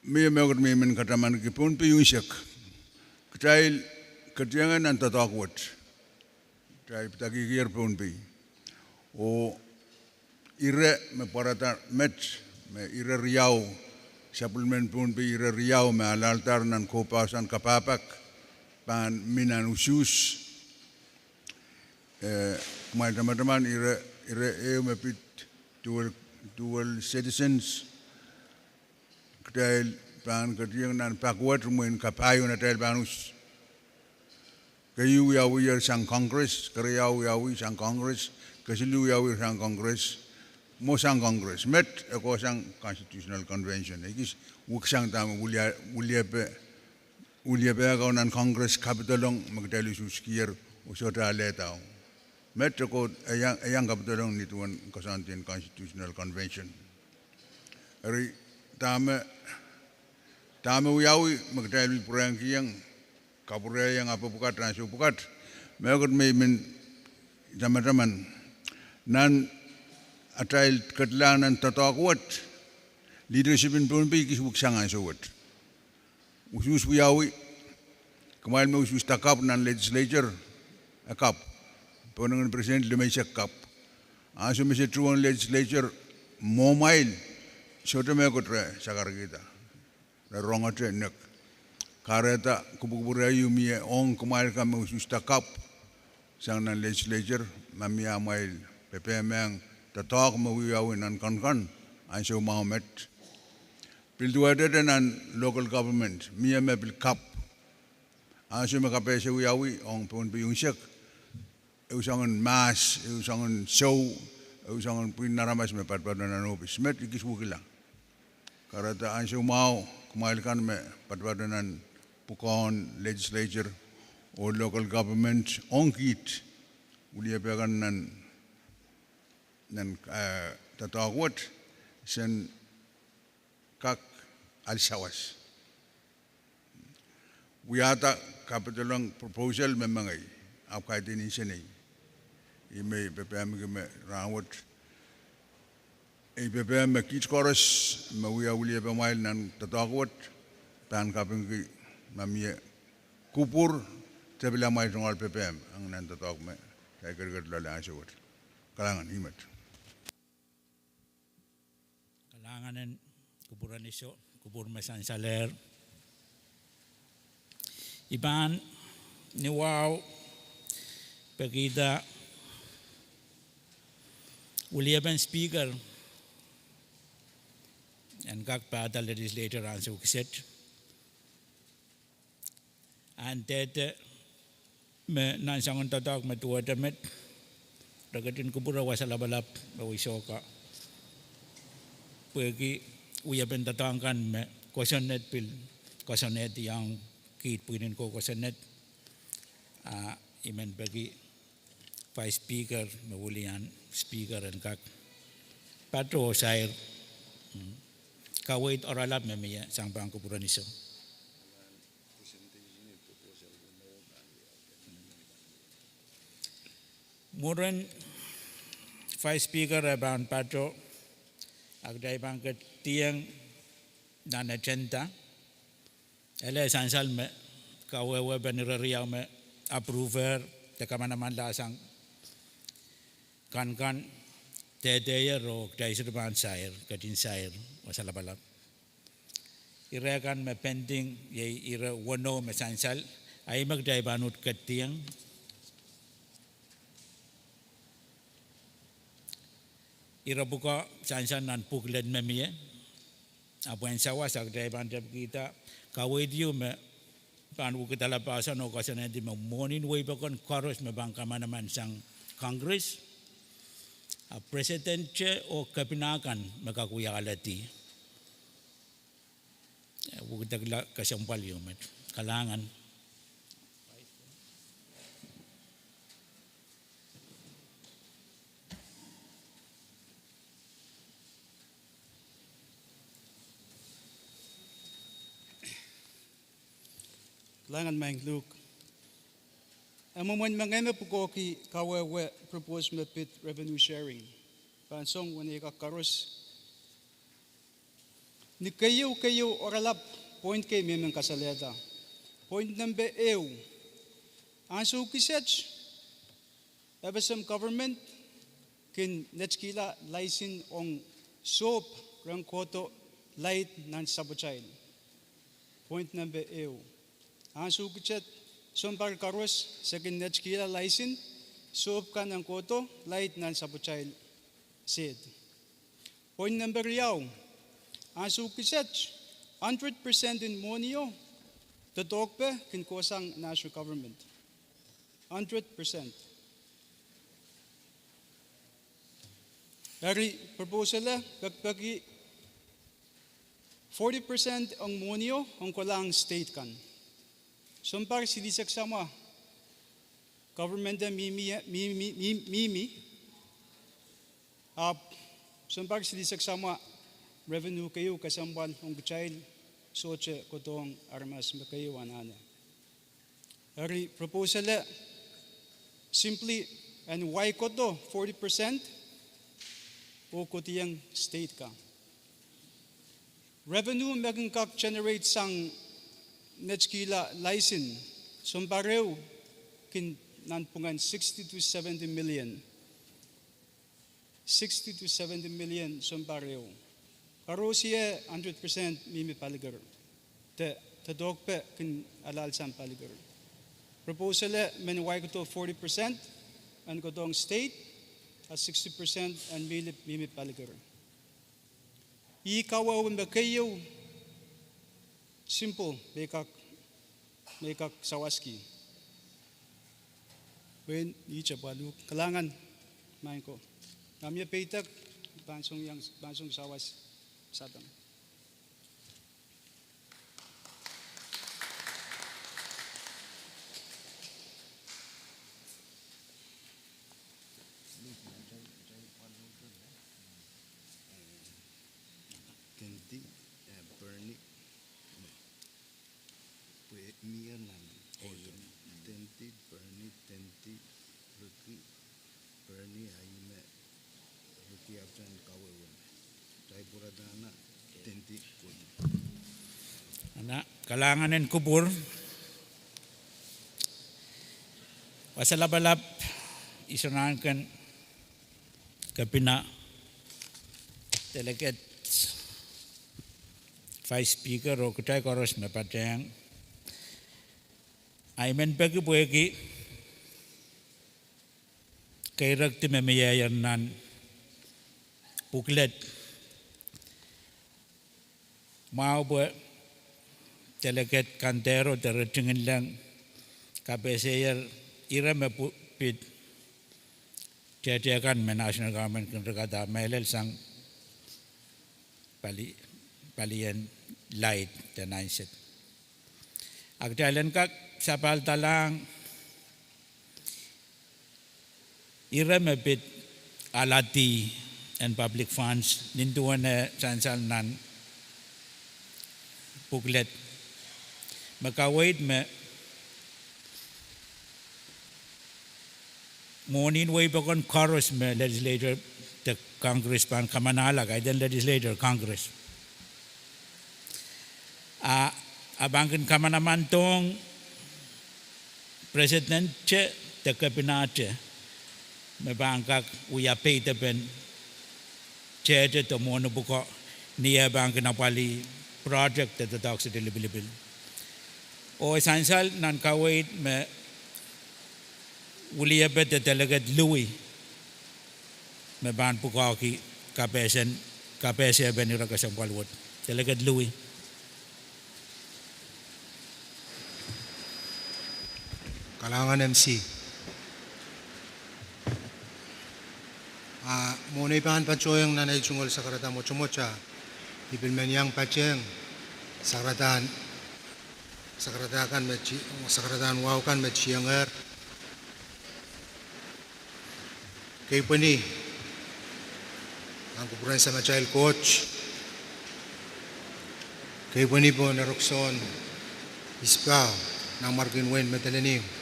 Speaker 5: Mia men kataman ki Pohnpei yunsak. Ketail kerjangan anta takwat. Ketail pitaki kier Pohnpei. O ire me parata met me ire riau. Supplement Pohnpei ire riau me alaltar nan kopasan kapapak. Pan minan usus my teman-teman ire mepit dual citizens ketail pan ketiang nan pakuat rumuin kapayu na tail banus kayu yawi sang Congress, karyaw yawi sang Congress, kasilu yawi sang Congress, mo sang Congress, met ako sang Constitutional Convention. Ikis wuksang tama uliape ako nan Congress Capitolong magdali suskier usota letao. Met ako ayang Capitolong nituan kasantin Constitutional Convention. Ari tama uyawi magdali purang kiyang kapure yang apa bukat transu bukat mekot may min zaman nan atail katlang nan tatakwat leadership in pumpi kis buksangan sowat usus uyawi kemarin mau usus takap nan legislature akap penangan presiden lemai sekap aso mesti truan legislature momail soto mekot re sakar kita rongat nek kareta kubur ayu mie ong kemarin kami usus takap sang nan legislature mamia mail PPM yang tatak mawiyawin nan kan anso Mohammed pilduada dan local government mia me bil kap anso makapese wiyawi ong pun biyungsyak usangan mas usangan show usangan pinaramas me patpadan nan office met ikis wukila kareta anso mau kemarin kan me patpadan nan pukon legislature or local government ongkit ulia pegan nan tatakwat sen kak al-sawas. Wiyata kapitulang proposal memangay apkay din insenay. Ime PPM kime rawat. PPM kits koras mawiya ulia pemail nan tatakwat tan kaping mamia kupur tabila mai tunggal PPM ang nan tatak me kay kerget lala asawat. Kalangan himat.
Speaker 1: Kalanganan kuburan iso, kubur mesan saler. Iban ni wow pagida uliaban speaker and kak pada legislator anso kiset. And that me nansangon tatak me tuwa damet ragatin kubura wasalabalap bawisoka pergi uyaben tatangkan me kosonet pil kosonet yang kit puinin ko kosonet imen pergi vice speaker mewulian speaker and kak patro sair kawait oralap me me sang bang kuburan iso. Muren Vice Speaker Aban Patro agday bang tiang dan agenda ele sansal me kawewe beneriau me approver teka mana lasang kan tedaya ro dai serban sair kadin sair wasalabalap irakan me pending ye ira wono me sansal ai magday banut ketiang ira buka sansan nan puklen memie apa yang sawas agdai bandap kita kawai dia me panu kita lapasan okasan di morning way bakon koros me bangka mana man sang Congress a president o kapinakan makakuya alati kita kasampal yo met kalangan
Speaker 6: Langan mang Luke. Amamon mangeme pukoki kawewe propose me pit revenue sharing. Pansong wani ka karos. Ni kayo oralap point kay memang kasaleta. Point number EU. Anso kisech. Ebasam government kin netskila license ong soap rang koto light nan sabochail. Point number EU. Anso kisech sompar karos second netskila license soap kan ang koto light nan sabochail said. Point number yaw. Anso kisech 100% in monio the dogpe kin kosang national government. 100%. Dari proposal kakpagi 40% ang monyo ang kulang state kan. Sumpar silisak sama government da mimi sumpar silisak sama revenue kayo kasambal ang child soche kotong armas makayo anana. Dari proposal simply and why koto 40% o kotiyang state ka. Revenue megan kak generate sang netskila license sumpareu kin nanpungan 60 to 70 million. 60 to 70 million sumpareu. Karo siya 100% mimi paligar. Te dogpe kin alal sam paligar. Proposal men why ko to 40% and ko tong state at 60% and mimi paligar. Ikaw ang kayo simple bekak sawaski. When icha balu kalangan main ko. Kami peitak bansong sawas sadam.
Speaker 8: Tenti Bernie Mia Nami Tenti Bernie Tenti Ruki Bernie Aime Ruki Abjan Kawawan Taipuradana Tenti Kuni
Speaker 1: Anak kalanganin kubur wasalabalap isunangkan kapina delegate Vice Speaker o kutai koros me pateng aimen bagi buegi kairak ti memayayan nan buklet mau buat delegate kantero tertingin lang KPSR ira me pit jadikan me national government kata melel sang palian light dan aiset. Agdalan kak sapal talang ira mebit alati and public funds ninduan na sansal nan booklet makawait me morning way bakon chorus me legislator the Congress pan kamanala kay den legislator Congress abangkin kamanaman tong president che the cabinet che me bangkak uya pay ben che to mono buko niya bangkin apali project the talks deliverable o essential nan kawait me uliya bet the delegate Louis me ban buko ki KPSN benira kasampalwot delegate Louis
Speaker 9: Kalangan MC. Munay pahan pacoyang nanay chungol sa karata mo chumocha. Ipilmenyang pacheng sakratan wow kan met chianger. Kay pani ang kupuran sa child coach. Kay pani po na Roxon Ispao ng Markin Wayne Metalanim.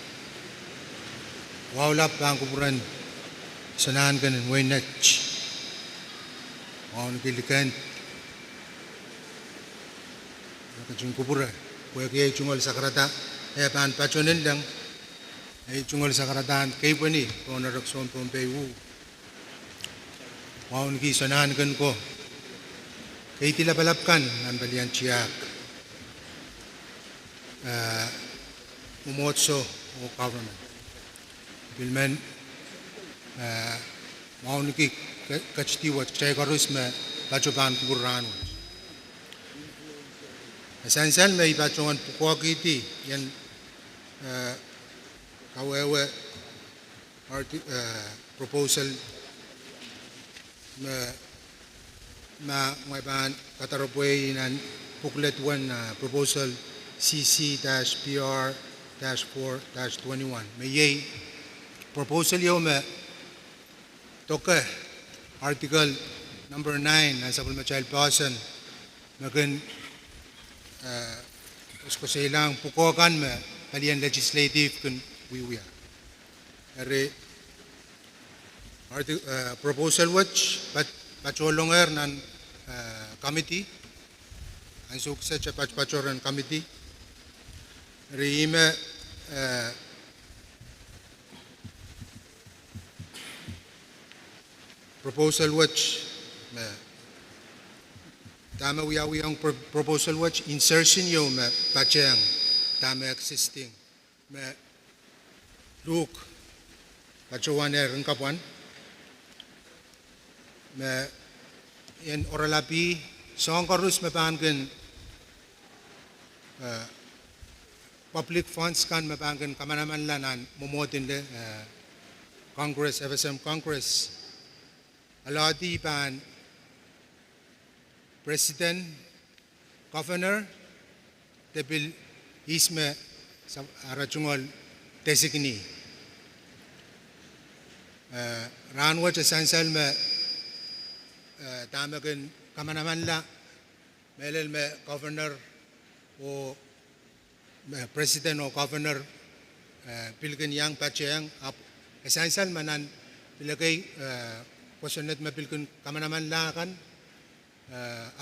Speaker 9: Wawlap ang kupuran sanahan ka ng Wayne Natch. Waw nakilikan. Nakachung kupuran. Kuya kaya chungol sa karata. Kaya paan pachonin lang. Ay chungol sa karataan. Kay pa ni. Kung narakson Pompey Wu. Waw nakisanahan ka ko. Kay tilapalapkan. Ang balian chiyak. Umotso o government. Bilmen mauniki kachtiwa chay karus me bachoban kuburan. Essential me bachongan pukwakiti yan kawewe proposal ma may ban kataropoy nan booklet 1 proposal CC-PR-4-21 may yay proposal yo me toke article number 9 ng Supplemental Child Person magan usko sa ilang pukokan me kalian legislative kun wiwiya ere proposal which pacholongar nan committee ang sukses sa pachoran committee ime proposal which tama wiyawi ang proposal which insertion yo me pacheng tama existing me look pachowaner ng kapuan me in oralapi song karus me pangken public funds kan me pangken kamanaman lanan momotin de Congress FSM Congress alati pan President Governor debil isme arachungol designee ranwa sansal me tamagan kamanaman la melel me governor o president o governor pilgan yang pacheng ap esansal manan pilagay questionet me pilgan kamanaman la kan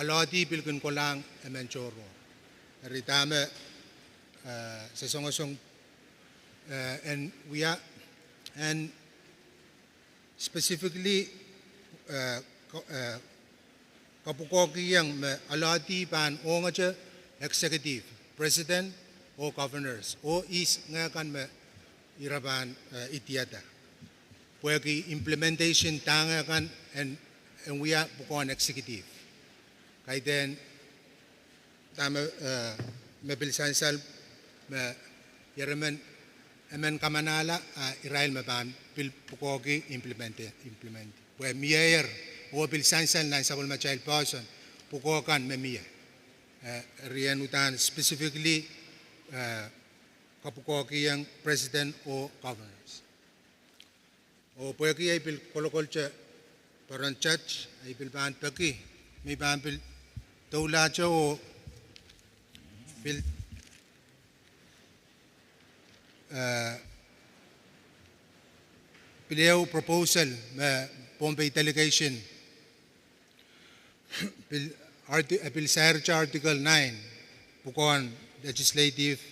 Speaker 9: alati pilgan ko lang emenchoro ritame sa song and we are and specifically kapukoki yang me alati pan o nga executive president o governors o is nga kan me iraban itiata pwegi implementation tanga kan and we are bukon executive kay then tama me bilsansal me yaraman amen kamanala Israel me ban bil pukogi implement pwe miyer o bilsansal na Supplemental Child Person pukokan me miya riyan utan specifically kapukogi yang president o governors o pwegi ay bil kolokolche paran church ay bil ban peki may ban bil dawlacho o bil Pileo proposal Bombay delegation Bill Search Article 9 Pukon legislative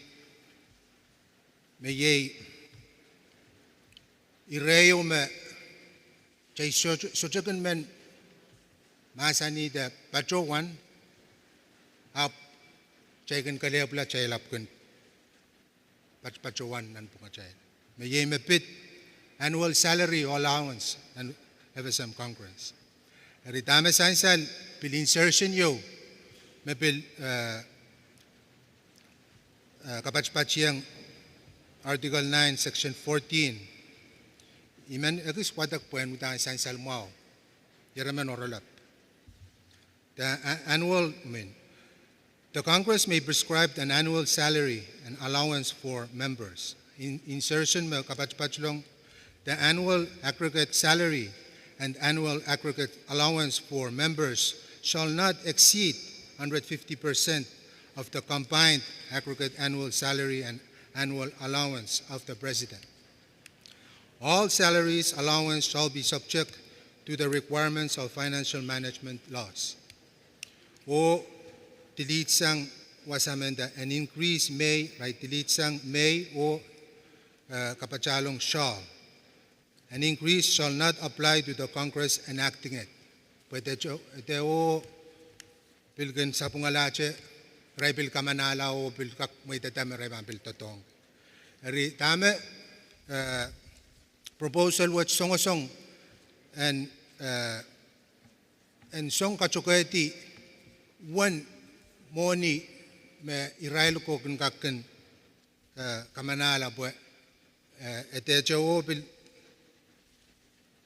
Speaker 9: may ireo me chay sochakan men masani da pachowan up chay kan kalebla chay lapkan pachowan nan pungachay may me pit annual salary allowance and FSM Congress ritame sansal bil insertion yo me bil kapachpachiyang Article 9 Section 14 iman agis wadak puen mutan sansal mau yaraman oralap the Congress may prescribe an annual salary and allowance for members in insertion me kapachpachlong the annual aggregate salary and annual aggregate allowance for members shall not exceed 150% of the combined aggregate annual salary and annual allowance of the President. All salaries allowance shall be subject to the requirements of financial management laws. O delete sang wasamenda an increase may, right, delete sang may o kapachalong shall. An increase shall not apply to the Congress enacting it. Pwede o pilgan sa pungalache, ray bil kamanala o bil kak may tatame ray bil totong. Eri tame proposal which song and song kachuketi one moni me Israel ko kun kakken kamanala pwe eteo bil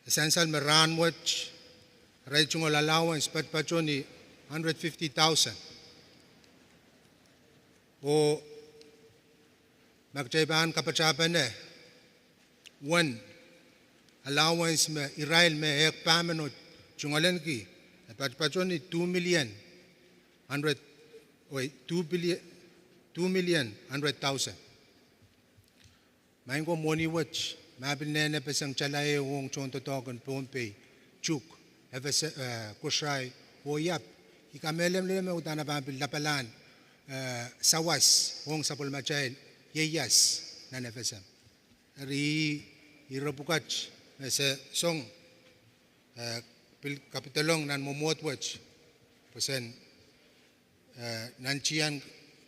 Speaker 9: essential me ran watch rachungol allowance pat pachoni 150,000 o magjaiban kapachapane one allowance me Israel me ek pameno chungalen ki pat pachoni 2 million 2,100,000 Maingo money watch mabil nene pesang chalaye wong chon to token pompe chuk efes kushai o yap ikamelem leme utana babil lapalan sawas wong sapul machail yeyas nan efesem ri irapukach mese song pil kapitalong nan momot watch pesen nanchian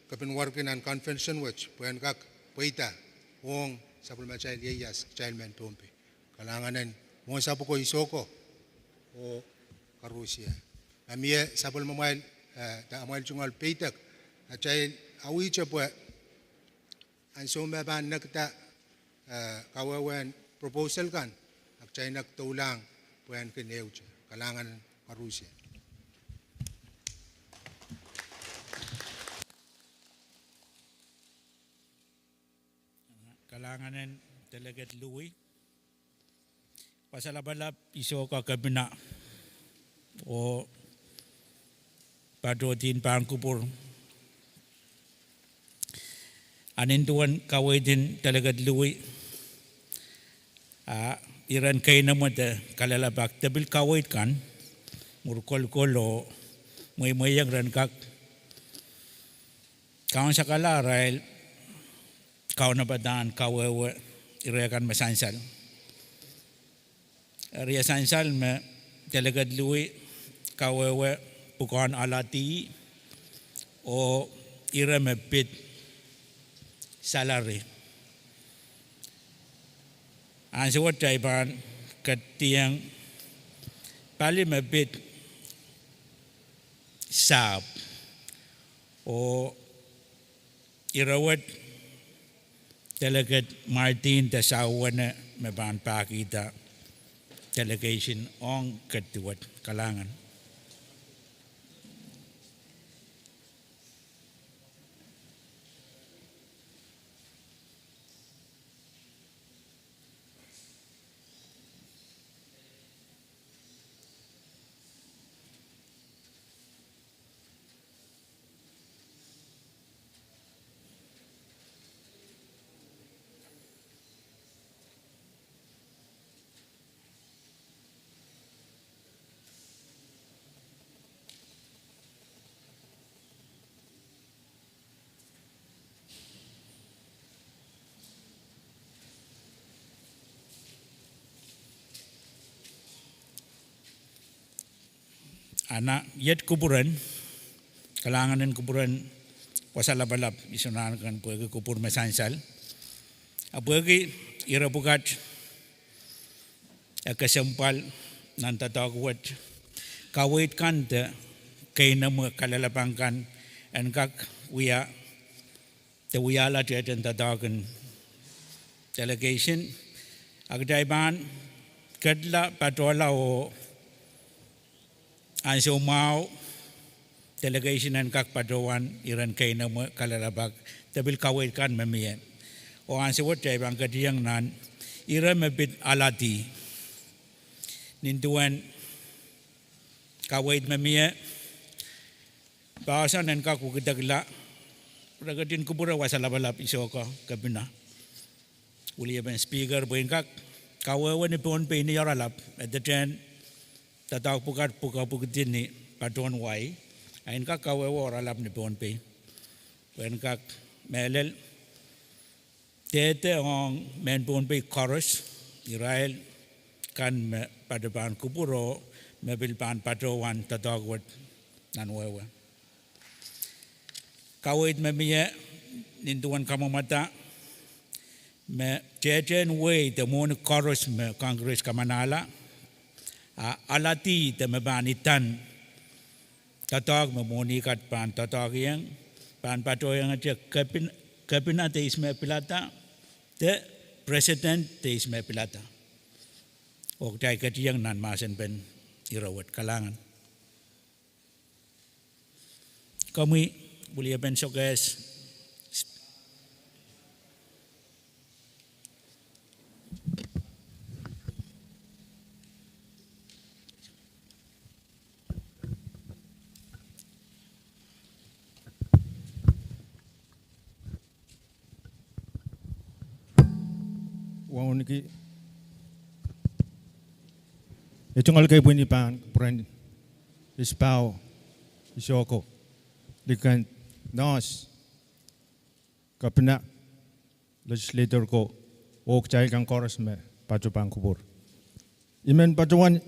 Speaker 9: kapin workin nan convention watch puen kak poita wong sapul machay yeyas childman pompe kalanganan mo sapo ko isoko o karusia amie sapul mamail ta amal chungal peitak achay awi chapwa an so ban nakta kawawan proposal kan achay naktulang puan kineuch kalanganan karusia
Speaker 1: Kalanganan Delegate Louis. Pasalabalap iso ka kabina o padotin pangkupur. Anintuan kaway din Delegate Louis. Iran kay naman kalalabak. Tabil kaway kan. Murkol-kol o may-mayang ran kak. Kaon sa kalarail. Kau na badan kawewe irakan masansal. Ria sansal me Delegate Louis kawewe bukan alati o ira me bid salary. Ang suwat jaiban katiang pali me bid sab o irawat Delegate Martin Tasawana meban pakita delegation on ketuat kalangan. Anak yet kuburan kalanganan kuburan wasalabalap isunan kan puagi kubur mesansal apuagi ira bukat kesempal nanta tawat kawait kan te kay nama kalalapangkan and kak wiya te wiyala te tatawagan delegation agdaiban kadla patola o ang sumao delegation ng kakpadawan iran kay na kalalabag tabil kawait kan mamiyan o ang siwat jay bang kadiyang nan iran mabit alati ninduan kawait mamiya bahasan ng kakukidagla ragadin kubura wasalabalap iso ko kabina uli ben speaker buin kak kawawan ni pon pe ni yaralap at the ten tatawag pukat ni padon wai ain ka kawewo ralap ni pon pe wen kak melel tete ong men pon pe chorus Israel kan padaban kupuro mebil pan padawan tatawag nan wewe kawait memiye ninduan kamamata me jejen way the mon chorus me congress kamanala alati te mebanitan tatag memoni kat pan tatag yang pan pato yang aja kapina te isme pilata te president teis me pilata. Og tay katiyang nan masen ben irawat kalangan. Kami boleh ben guys.
Speaker 10: Wauniki itong kay bunyi pan pran ispao isoko likan nos kapna legislator ko ok chai kang chorus me pachupang kubur imen pachuan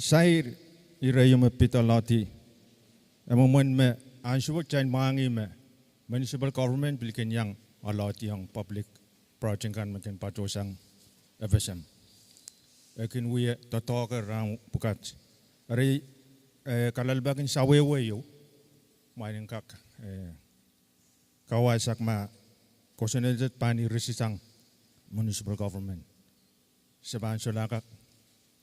Speaker 10: sair irayo me pitalati amon me ansuwak chain mangi me municipal government bilikan yang alati yang public project kan makin pachosang FSM. Akin wiye totoka rang bukat. Ari kalalbakin sawewe yo. Mainin kak kawasak ma kosenedet pani resisang municipal government. Seban solakak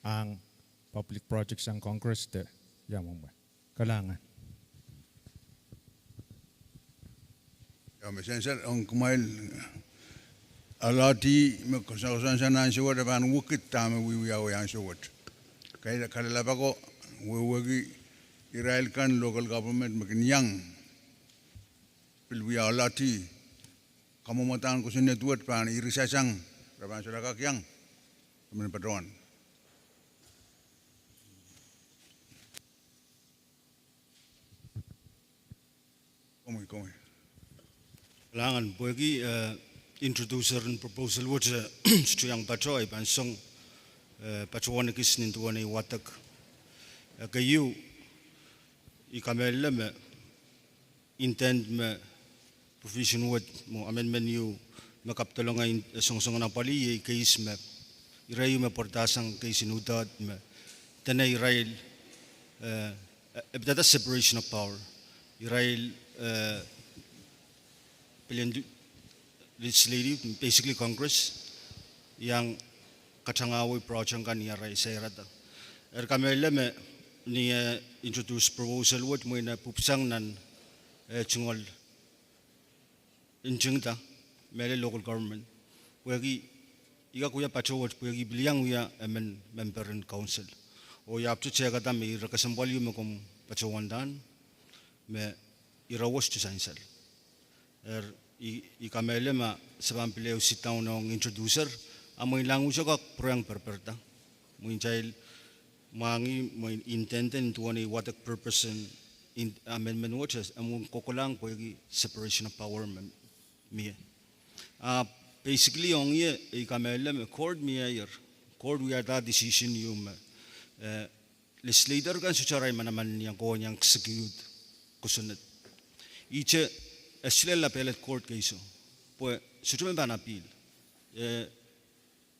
Speaker 10: ang public projects ang Congress de yamong ba. Kalangan.
Speaker 5: Ja, me sen on kumail alati me kosan sana ansuat ban wukit tame wi awe ansuat kai kala bako wegi Israel kan local government makin yang pilwi alati kamu matan kusin network pan irisasang raban suraka yang men padron komi
Speaker 7: Langan bagi introducer and proposal which strong patroi ban song patrone kisnin tuani watak kayu ikamel me intend me provision word mo amendment you makaptolonga song na pali case me irayu me portasang case inudad me tena Israel that separation of power Israel legislative, basically Congress, yang kacangawi project kan niya ray sa irada. Kamela me niya introduce proposal what mo na pupsang nan chungol injingta mele local government. Wagi iga kuya pachowat wagi biliang wiya member in council. O yaptu chega ta me rakasambali mo kom pachowandan me irawas to sainsal. Ikamele ma sebab beliau sitau nong introducer amoy langu juga proyang perperta moin jail mangi moin intenten tuani watak purpose in amendment watches among kokolang poigi separation of power me basically on ye ikamele me court me ayer court we are that decision you legislator kan secara manaman yang ko yang execute kusunat iche actually la appellate court case pues si tu me van appeal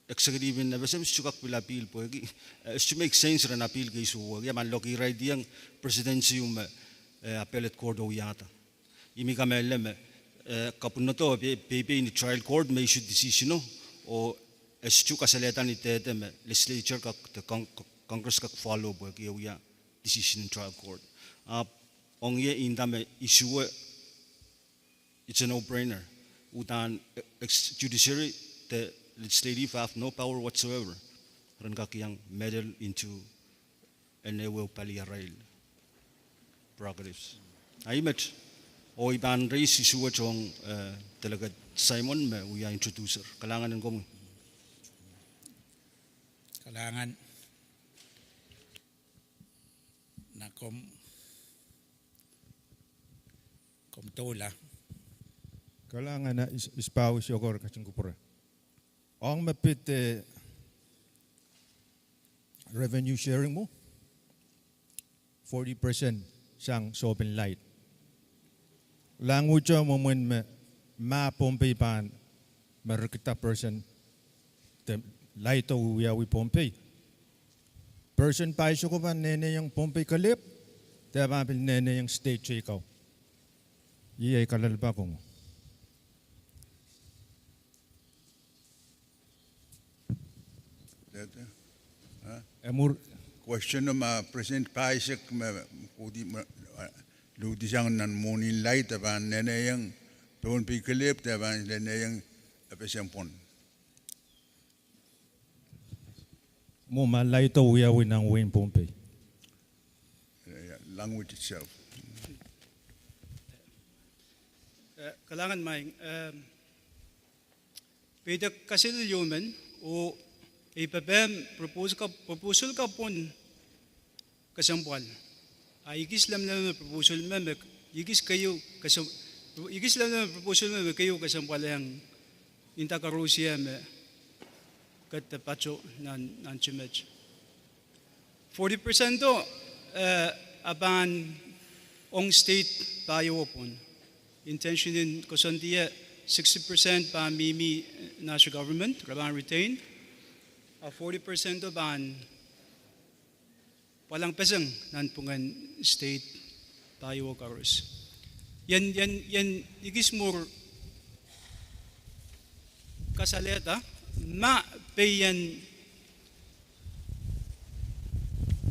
Speaker 7: executive in FSM sukak pila appeal pues to make sense ran appeal case wo ya man loki right yang presidency appellate court o yata imi kamelle me kapunoto pepe in trial court may issue decision o estu kasaleta ni tete me legislature ka congress ka follow pues ya decision in trial court ong ye indame issue it's a no-brainer. Utan judiciary, the legislative have no power whatsoever. Rangkak yang meddle into and they will palliate prerogatives. Aimet, o iban raise issue chong delegate Simon me we are introducer. Kalangan ng gom.
Speaker 1: Kalangan na kom tola.
Speaker 10: Kalangan na ispaw siyokor kasing kupura. Ang mapit revenue sharing mo 40% sang sopen light. Language mo mun ma Pompey pan marikita person the light o we Pompey. Person pa iso ko ba nene yung Pompey kalip? Diba nene yung state ikaw. Iyay kalalba ko mo. Emur
Speaker 5: Question ma President Paisek ma kudi ma lu disang nan morning light aban nene yang pon pi kelip aban nene yang apa sempon.
Speaker 10: mo malay to uyawi ng Wayne Pompey.
Speaker 5: Language itself.
Speaker 6: Kailangan may pwede kasi lumen o ipapem proposal ka pon kasampal. Igis lang na proposal me igis lang na proposal me kayo kasampal yang inta karusia me kat pacho nan chimej. 40% to aban ong state tayo pon. Intention in Kosandia 60% by Mimi national government, Raban retain. 40% of ban walang pesang nan pungan state tayo karos. Yan igis more kasaleta ma payan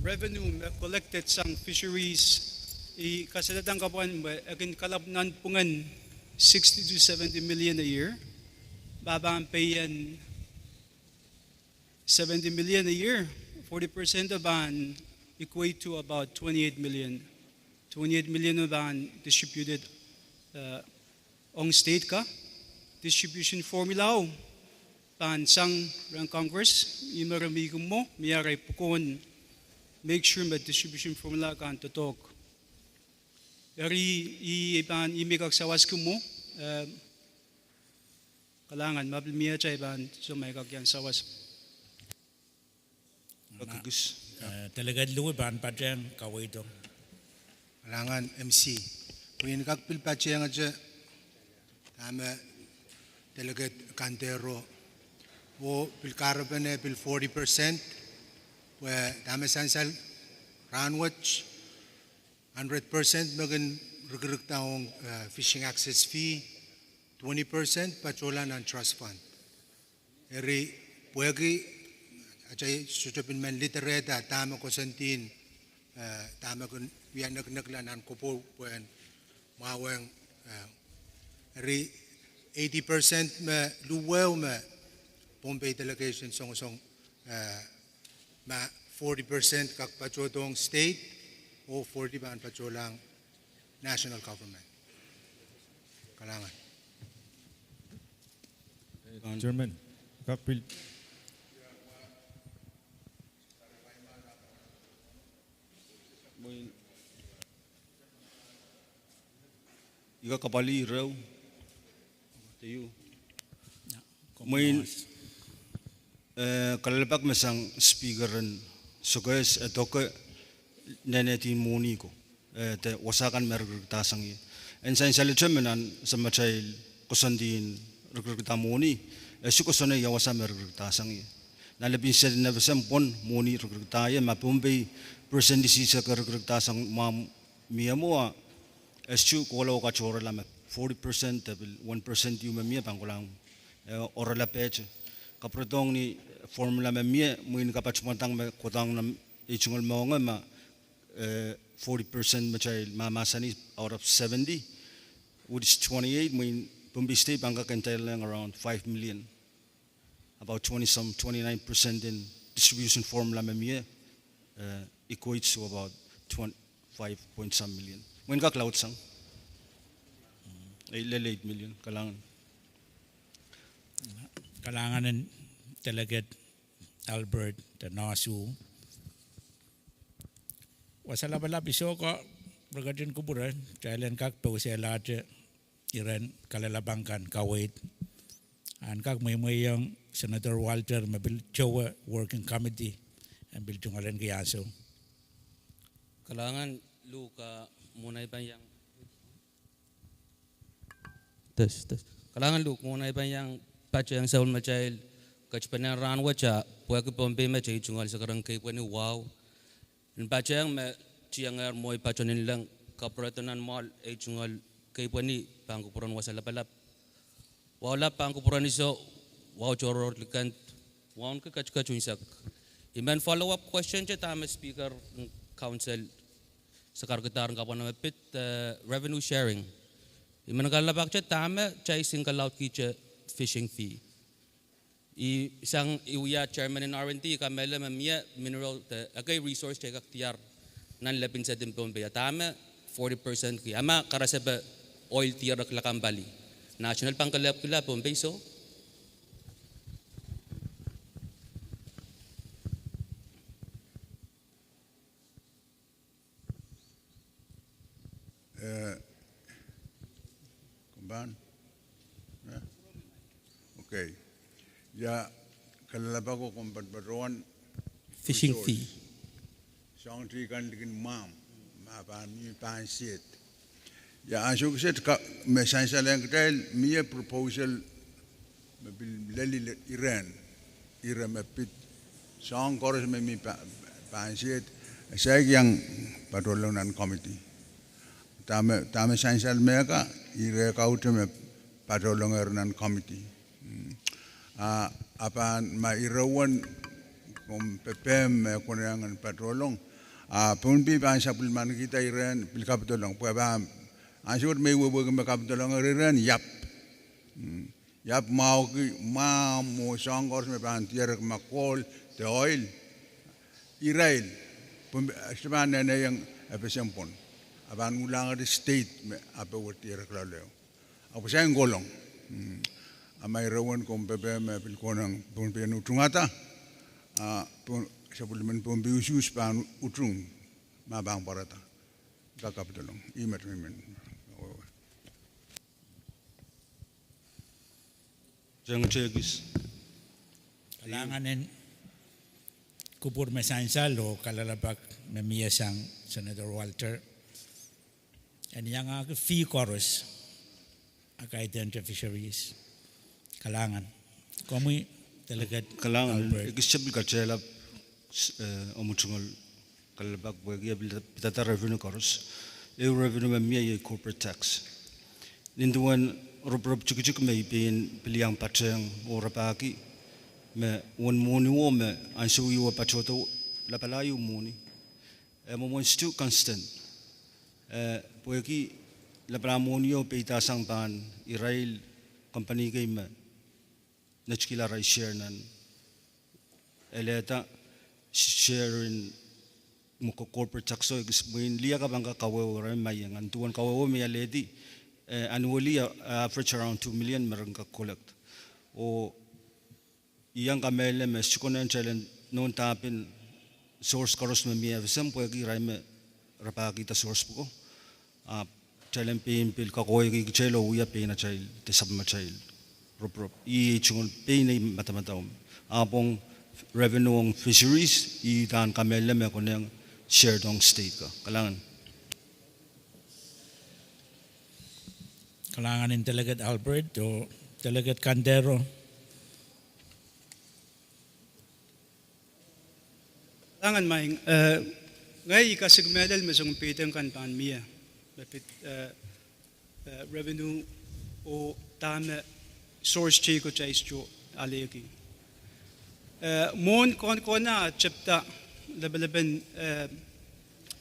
Speaker 6: revenue collected sang fisheries kasalatang kapuan akin kalapnan pungan 60 to 70 million a year. Baba ang payan 70 million a year. 40% of ban equate to about 28 million. 28 million of ban distributed on state ka. Distribution formula ban sang rang Congress imaramigum mo miyaray pukon make sure ma distribution formula kan totok. Dari iban imigag sawas ko mo kalangan mabilmiya chay ban so may kagyan sawas.
Speaker 7: Bagus.
Speaker 1: Talaga luwi ban padang kaway dong.
Speaker 9: Kalangan MC. Kung kakpil pa siya nga siya, tama talaga kantero. O pilkaro pa na pil 40%, tama sansal ranwatch, 100% magan rugurug taong fishing access fee, 20% pachola ng trust fund. Eri puwagi acay susupin man litereta tama ko santin tama ko biyan nagnaglanan ko po puwen mawang eri 80% ma luwaw ma Pompey delegation song ma 40% kak pachotong state o 40 ban pacholang national government. Kalangan.
Speaker 10: Chairman, kakpil.
Speaker 7: Iga kapali raw. Tayo. Main kalalabak masang speakeran sugais etoke neneti muni ko te wasakan mergtasang ye en sain salichemenan samachay kusandin rugta muni sukosone ya wasa mergtasang ye nalabin sa navasam pon muni rugta ye mapumbe percent disisa rugtasang mam miamoa esu kola ka chora la 40% 1% yu mamia pangulang ora la pech kaprodong ni formula mamia muin kapachmantang kotang nam ichungol maonga ma 40% machay mamasani out of 70 which is 28 muin Pumbi State Bank can tell around 5 million about 29% in distribution formula mamia equates to about 25 point some million muin ka cloud sang 8 million kalangan.
Speaker 1: Kalangan Delegate Albert Nasu. Wasalabala piso ko bergadin kuburan jalan kak peuselaje iran kalalabangkan kawait an kak may yang Senator Walter mabil Jowa Working Committee and bil tungalan kiyaso.
Speaker 11: Kalangan luka munay pa yang kalangan lu kung na yang pacha yang saul machail kachpanan ranwa cha puak pompe ma chay chungal sa karang kay pwani wow in pacha yang ma chiangar moy pachonin lang kapratonan mal ay chungal kay pwani pangkupuran wasalapalap wala pangkupuran iso wow choror likan waon ka kachunsak Iman follow-up question je tama speaker council sekar getaran kapan nama pit revenue sharing. Iman kalabak je tama cai single out ki fishing fee. Isang iuya chairman in R&D kamela mamia mineral agay resource check aktiar nan lapin sa dimpon ba tama 40% ki ama karasaba oil tiar lakam bali national pangkalap kila pon peso.
Speaker 5: Kumban? Okay. Ya, kalaba ko kung badbaruan
Speaker 1: Fishing fee.
Speaker 5: Siyang tikan dikin mapami pansit. Ya, asyo kasi may sansalang katil, may proposal lali Iran mapit siyang koros may pansit, saya yang patulungan committee. Tama sansal mereka, ire kau tu me patulungan committee. Apan mairawan kung PPM kunangan patulong punpi pa sa pulman kita iran pilkapatulong pa asur may wabag makapatulong iran yap mau mo sangkor me pantier makol the oil Israel seban na yang efesempon aban ulang di state me apa watier klaleo apa saya ngolong amai rawan kong PPM pilkonang punpi utungata sapulmen punpi usus pan utung mabang parata kakapitolong imat mimen
Speaker 7: Jangan cegis.
Speaker 1: Kailanganin kubur mesansal o kalalabak na miyasang Senator Walter. And yang fee chorus identity fisheries. Kalangan. Kami talaga
Speaker 7: Kalangan ikisabil kacela omuchungol kalabak bagi bitata revenue chorus. Revenue mamia corporate tax. Ninduan rob chuk may pin piliang pateng o rapaki me one moni wo me ansu yo pachoto la palayo moni mo still constant poeki la pramonio peita sang pan Israel company kay me nachkila rai share nan eleta share in mo corporate tax so isbuin liya ka bangka kawo rai mayang antuan kawo me aledi annually average around 2 million mereka collect. O yang kamele me sikunan challenge non tapin source karos me mia visam poegi raime rapaki ta source ko. Challenge pin pil kakoy ki chelo uya pin na child te sab ma child. Rop I chungol pin ni matamataum. Apong revenue ng fisheries I dan kamele me koneng shared on state ka. Kalangan
Speaker 1: Kalanganin talagat Albert o talagat Candero.
Speaker 6: Kalangan maing ngay ikasigmelal mesong piteng kan pan mia mapit revenue o tama source chiko chaisjo alegi mon kon chapta labalaban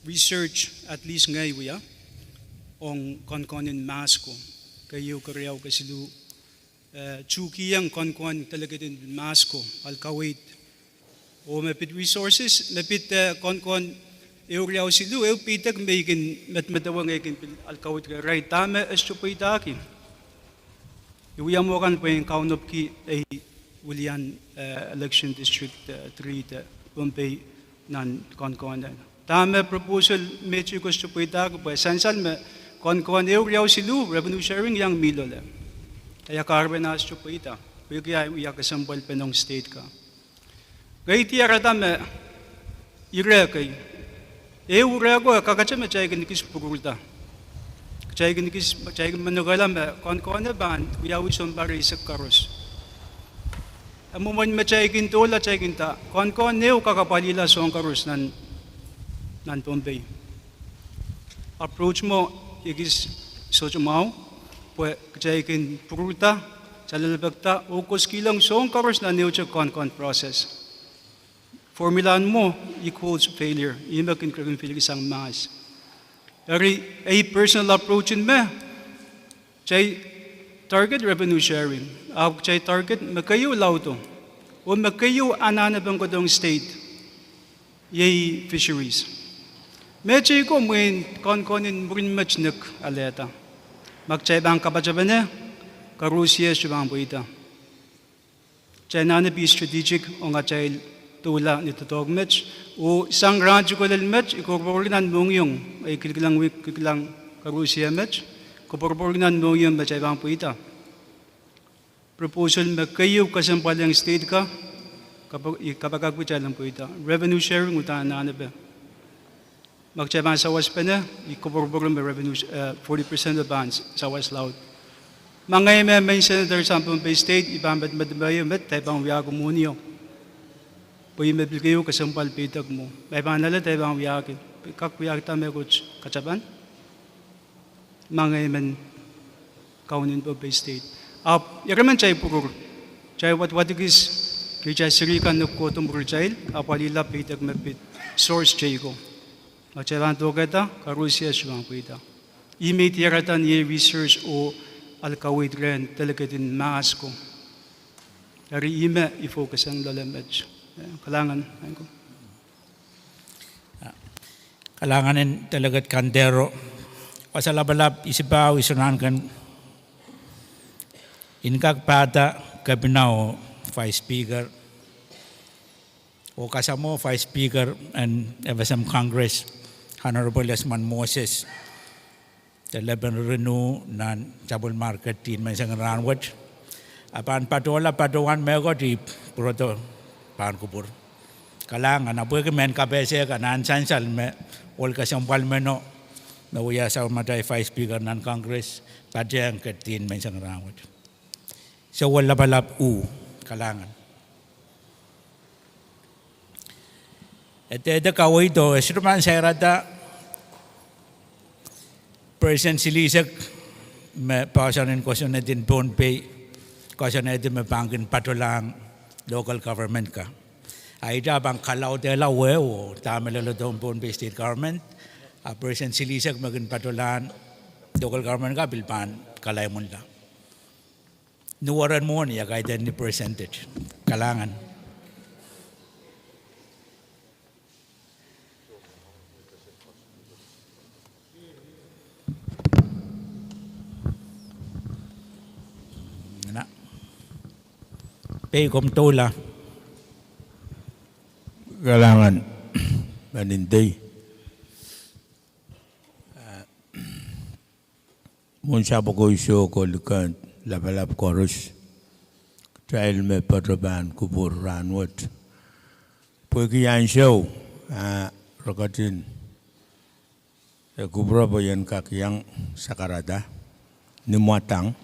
Speaker 6: research at least ngay wiya ong kon masko kayo karyaw kasilu chukiyang kon talaga din masko alkawit o mapit resources mapit kon euryaw silu pitag maykin matmatawang ekin alkawit ka right tama estupidaki iwiyang mo kan po yung kaunop ki ay Ulian election district 3 Pompey nan kon tama proposal medyo ko estupidaki po esansal kon euryaw silu revenue sharing yang milole kaya karbenas chupita kaya iya kasampal penong state ka gay tiara tama irekay urego kakachama chaygan kis pugulta chaygan managalam kon ban kuya wison bari sa karos amumon machaygan tola chaygan ta kon neu kakapalila song karos nan Pompey approach mo Igis sojumau, pue kejaikin pruta, calalbagta, ukos kilang song karos na new kon process. formulaan mo equals failure. Ima kin failure isang mas. Ari a personal approach in me. Chay target revenue sharing. Ako chay target makayo lauto. O makayo anana bang kodong state. Yay fisheries. Medyo ko muin kon-konin murin matchnik aleta. Magchay bang kabajabane, karusiya subang buita. Chay nana be strategic o nga chay tula nito tog match. O isang radyo ko lal match, ikorporinan mong yung ay kikilang karusiya match. Ikorporinan mong yung machay bang buita. Proposal makayo kasampalang state ka, kapag agwita lang buita. Revenue sharing utaan na ba? Magchabang sa was pa na, ikoborboro may revenue, 40% of bonds sa was loud. Mga may senator sa Pompey State, ibang madmayo met, tayo bang wiyago muniyo. Puyi may bilgayo kasampal pitag mo. May bang nalat tayo bang wiyagi. Kakwiyag tayo coach kachaban. Mga man kaunin Pompey State. Yaraman chay purur. Chay what it is, kaya chay sirikan nukotong burjail, apalila pitag mapit. Source chay ko. Magchabang togata, karusiya siyang kuita. Imit yaratan ye research o alkawid ren talaga din maas ko. Dari ime i-focus ang lalamedj. Kalangan.
Speaker 1: Kalanganin talagat kandero. Pasalabalap isibaw isunan kan inkag pata kabinaw Vice Speaker o kasamo Vice Speaker and FSM Congress Honorable Yasman Moses the Lebanon Renew nan Chabul Market tin may sang ranwat apan patola patuan mego di proto pan kubur kalangan abu ke men kabese kanan sansal me ol kasampal meno na uya sa matay Vice Speaker nan Congress padjang ketin may sang ranwat so wala balap kalangan. Ete kawai to esruman saya rata President Silisek me pasanin question natin Pohnpei question natin me bangkin patulang local government ka. Aida bang kalau te lawe o tamelalo don Pohnpei state government President Silisek magin patulan local government ka bilpan kalay mo la. Nuwaran mo niya kahit ni percentage kalangan. Pay kumtula.
Speaker 12: Kalangan maninday. Munsa ko iso ko lukan labalap chorus. Trail me patraban kubur ranwat. Pweki yan show rokatin kubra bayan kakyang sakarada ni muatang.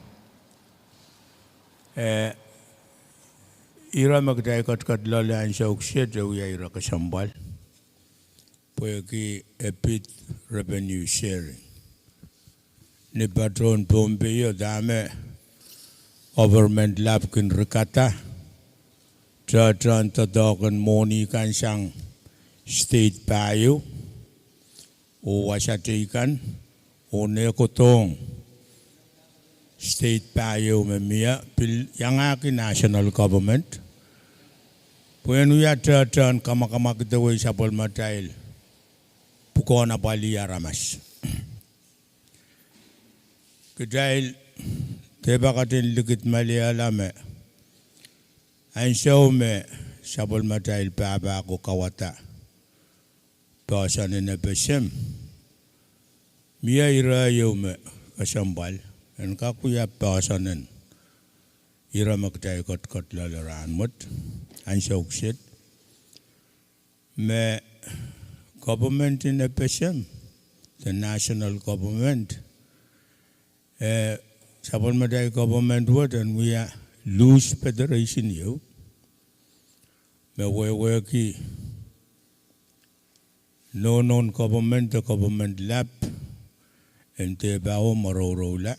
Speaker 12: Ira magday kat lala ang siya uksyat daw ira kasambal. Pweki epit revenue sharing. Ni patron Pohnpei dame government lab kin rekata. Tratran tatokan moni kan sang state payo. O wasatikan. O nekotong. State payo memia yang akin national government. When we are turned kama kita way sapol matail pukon apali aramas. Kedail teba katin likit Malayala me ansyaw me sapol matail paba ako kawata pasan na pesem miya irayo me kasambal en kakuya pasanen ira magtay kot lalaran mot ansya uksit me government in a pesem the national government sabon maday government word and we are loose federation you me we ki no non government the government lab and te bao maroro la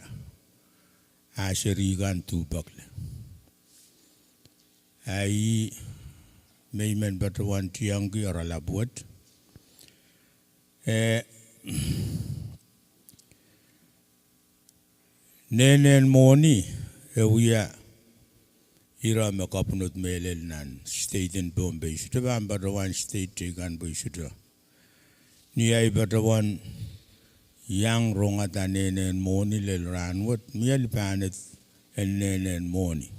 Speaker 12: ashirigan tu bakle ai may men Batawan Tiangi or Alabuat. Nenen Moni, Ewia Ira Makapunut Melel Nan, state in Bombay, Shutaban Batawan state taken by Shuta. Nia Batawan Yang Rongata Nenen Moni Lel Ranwood, Miel Panet and Nenen Moni.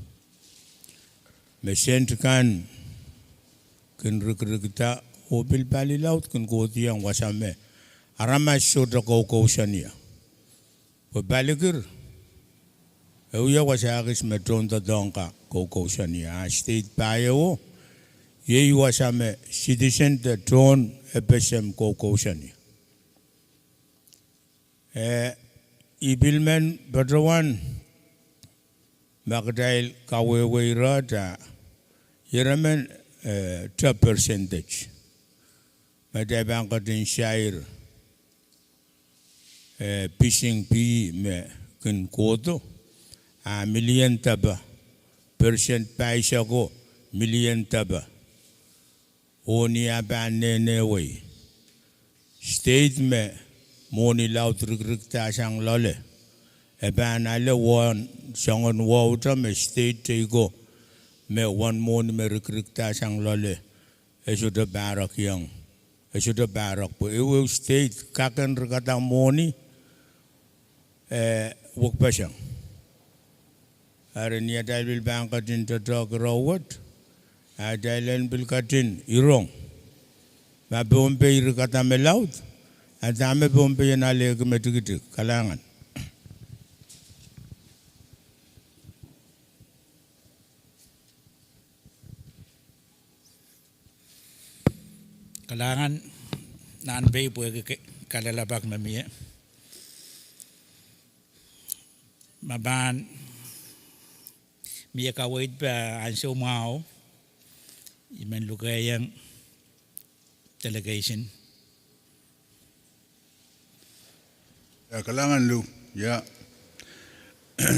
Speaker 12: Mesent kan rikita obil bali laut kan goti yang wasame arama shoda ko shania po baligir euya wasagis metron ta donka ko shania state payo ye wasame citizen the tron epesem ko shania ibilmen badwan Magdail kawewe rata yeramen 2%. Madabang katin shair fishing pi me kun koto a million taba percent paisa ko million taba oni aban ne way state me moni laut rik ta sang lole Eban ale one sangon water me state tego me one mon me recruita sang lole esuda barak yang esuda barak po ewe state kakan rekata moni wok pasang are ni adal bil bankatin to dog rawat adalen bil katin irong ma bombe rekata me laut adame bombe na le metikit kalangan
Speaker 1: Kalangan nan bay puwe ke kalalabak mamie. Maban mia kawait ba anso mau iman lugayang delegation.
Speaker 5: Ya kalangan lu ya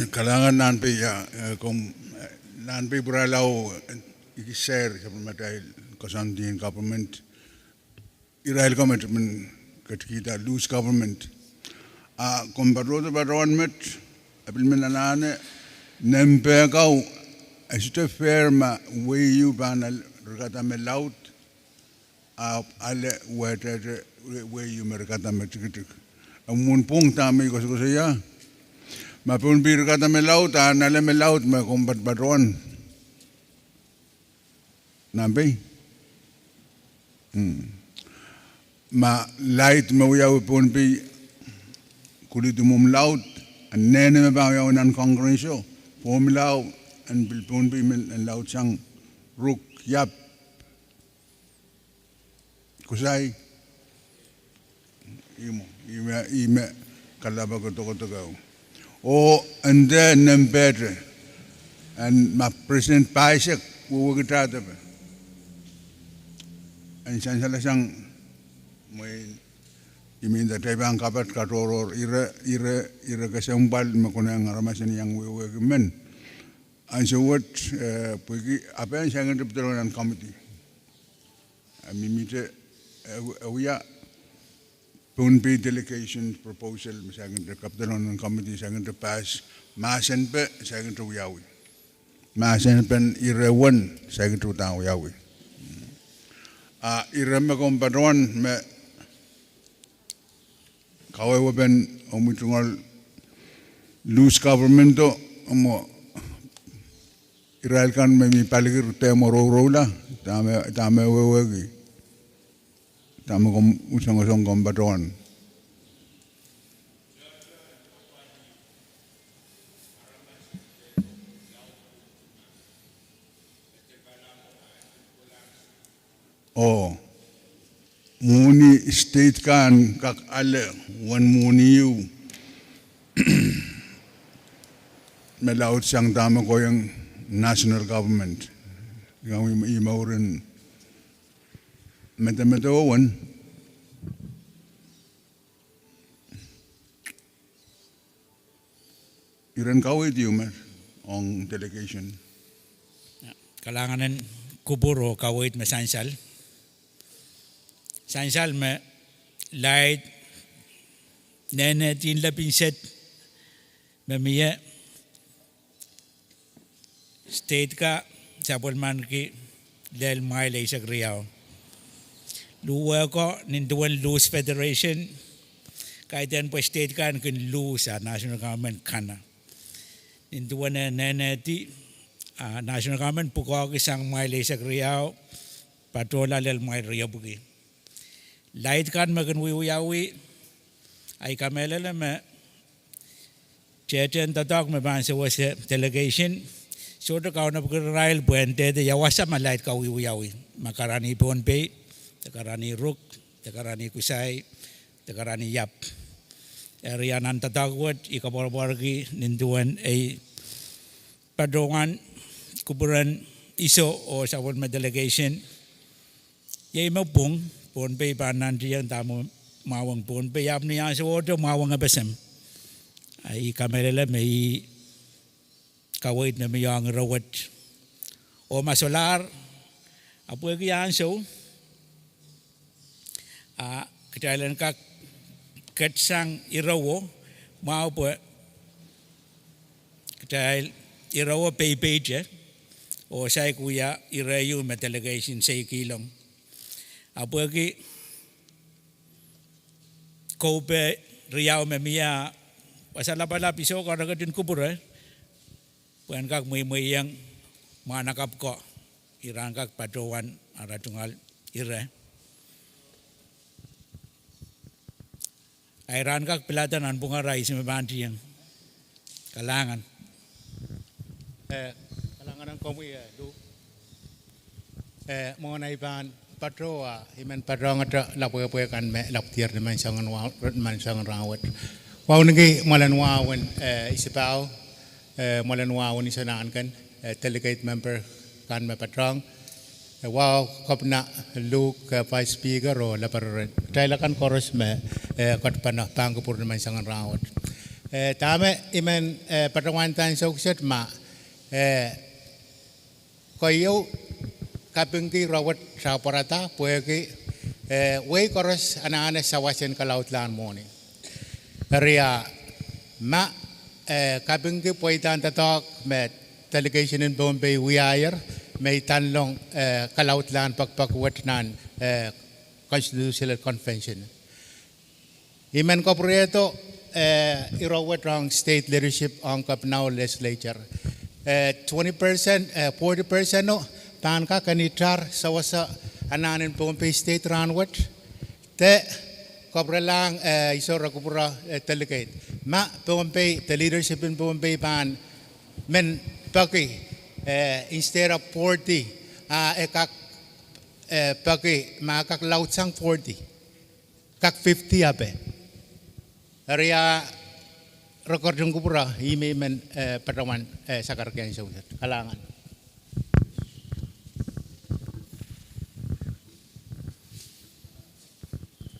Speaker 5: kalangan nan pe ya kung nan pe buralau ikishare sa pamatai Kasandian government Israel government kita loose government komparado baron met abil menanane nempe kau asite ferma we you banal regata melaut ale wete we you merkata metik amun pung tami ko saya mapun bir kata melaut anale melaut ma kompat baron nampai ma light ma wiyaw pon bi kulit mum laut an nene me ba yaw nan congresso pom law an bil pon bi mel laut sang ruk yap kusai ime kalaba ko to go o and then better and ma president Paisek wo kita ta an sang Moi iminda taibang kapat katoror ira kasambal makuna ngaramasan yang wewe men anso what pergi apa yang saya ngerti betul committee mimite awia punpi delegation proposal saya ngerti kapten committee saya ngerti pass masen pe saya ngerti wiawi masen pen ira one saya ngerti tahu wiawi ira me kompadron me Kawe ben omutungal loose government to mo Israel kan me paligir temo rola tame wewe tame kom usang kombaton oh Muni state kan kak ale wan muni you melaut sang tama ko yung national government yung imaurin metawan iran kawit yung on delegation
Speaker 1: Kalanganan kubur o kawait me sansal. Sansal me light nene tin la pinset me mie state ka sabol man ki del mai le isak riau. Luwa ko ninduan loose federation kahit yan po state kan kin loose sa national government kana. Ninduan na nene ti national government puko isang mai le isak riau patola lel mai riau bugi. Light kan magan wiyawi ay kamelele me Chechen tatak me ban se was delegation so to kauna rail puente de yawasa malait ka wiyawi makarani Pohnpei takarani Ruk takarani Kusai takarani Yap area nan tatagwat ikaborborgi ninduan ay padongan kuburan iso o sabon me delegation yay mapung Pohnpei panan diyang tamu mawang Pohnpei Yap niya so to mawang abesem ay kamelele may kawait na may ang rawat o masolar apo yan so kitailan ka ketsang irawo mau po kitail irawo page o say kuya irayo me delegation say kilong apo ki kope riau me mia pasal lapala piso ko ragatin kubur puan kak muy yang manakap ko irang kak padowan ara tungal ire airan kak pelatanan bunga rais me banti yang kalangan
Speaker 13: kalangan ang komu ya du mengenai bahan patroa iman padrong ada lapoe kan me lap tiar de man sangan rawat wau ngi malan wawen isipao malan wawen isanan kan delegate member kan me patrong wau kopna Luke vice speaker o laparan tailakan koros me kot panah pangkupur de man sangan rawat tame iman patrongan tan sukset ma koyo kapingki rawat sa parata pueki way koros ana sawasen ka lautlan moni area ma kapingki poitan tatok met delegation in Pohnpei wiayer may tanlong ka lautlan pagpakwat nan constitutional convention iman ko proyekto irawat ang state leadership ang kapnaw legislature 20% 40% no tan ka kanitar sawasa ananin Pohnpei state ranwat te kobralang iso rakupura delegate ma Pohnpei the leadership in Pohnpei pan men paki instead of 40 kak paki ma kak lautsang 40 kak 50 ape area rekordung kupura ime men patrawan sakar kyan sawat kalangan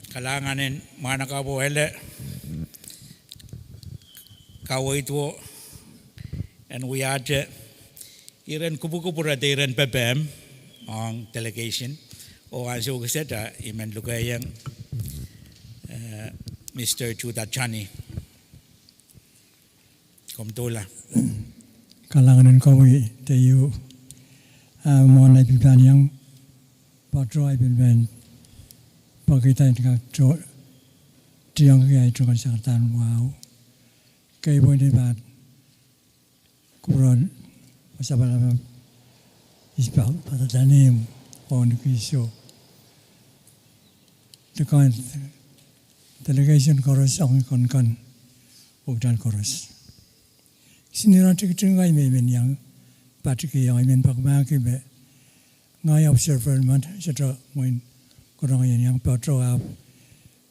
Speaker 1: kalanganin mana kabo hele kawo itu and we had iren kubu-kubura de iren PPM ang delegation o aso kaseta imen lugayang Mr. Chudachani komtola
Speaker 14: kalanganin kawi tayo mo na pipan yang patrol pipan Pakita itu kan tiang kaya itu kan sangat wow. Kaya boleh dapat kuburan masa pada isbal pada danem orang kisah. Dekat delegation koros orang kan bukan koros. Sini nanti kita ngai memen yang patik yang memen pak mak ibe ngai observer man setelah main kurang yang patrol ab,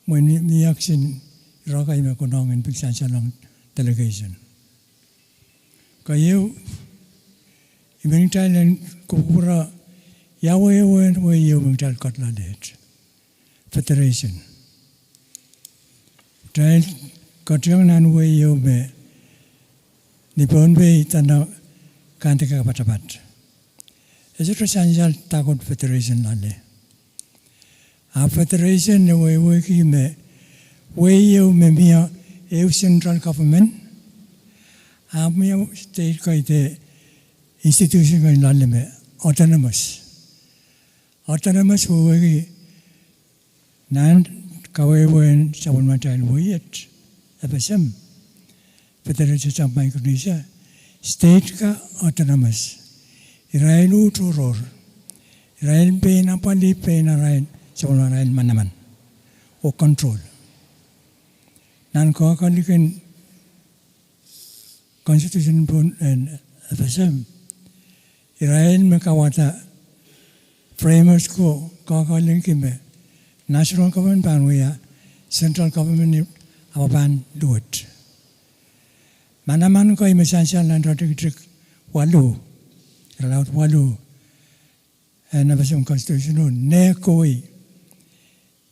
Speaker 14: mungkin niaksin rakai me kurang yang piksan salang delegation. Kaya, ibu Thailand kubura, yawe ibu Thailand kotla det, federation. Thailand kotiang nan ibu me, ni Pohnpei tanah kantika patapat. Is it essential takut federation lalle? A federation ne we ki me we you me mia eu central government. A mia state ka ite institution ka lalle me autonomous. Autonomous we ki nan kawe sabun matal we it. FSM Federation of Micronesia state ka autonomous. Irainu turor. Irain pena pali pena rain sabun rain manaman. O control. Nan ko kalikin constitution pun and FSM. Irain mekawata framers ko kalikin me national government panwaya central government aban do it. Manaman ko essential and strategic walu. Allowed walu. And FSM constitution ne koi.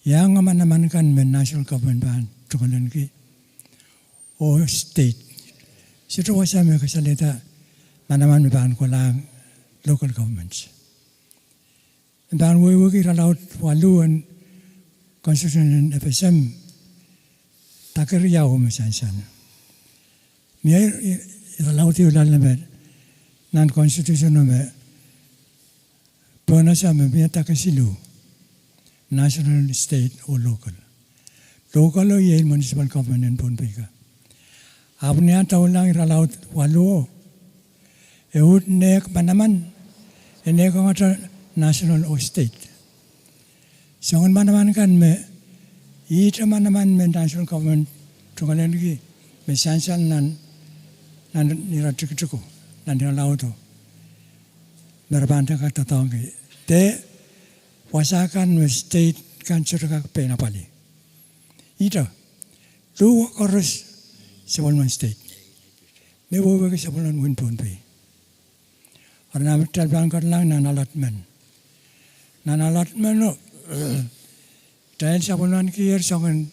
Speaker 14: Yang manaman kan men national government ban tukalan ki o state. Sito wasa me kasalita manaman ban ko lang local governments. Dan we allowed walu and constitution and FSM takariya o essential. Mia allowed you lalle nan constitution me pona sa me mia takasilu. National, state, or local. Local o ye municipal government in Ponpika. Abnya taulang allowed walu. Eut nek manaman. Nek ngata national or state. Sangon manaman kan me. Ita manaman me national government. Tungalen ki me sansan nan nira cukup nan nira laut tu. Merbantang kata tangki. Te wasakan me state kan curah pena pali. Ita lu korus sebelum state. Me bawa ke sebelum win pun pi. Karena terbang kerlang nan allotment. Nan allotment no. Dan sebelum kier sangan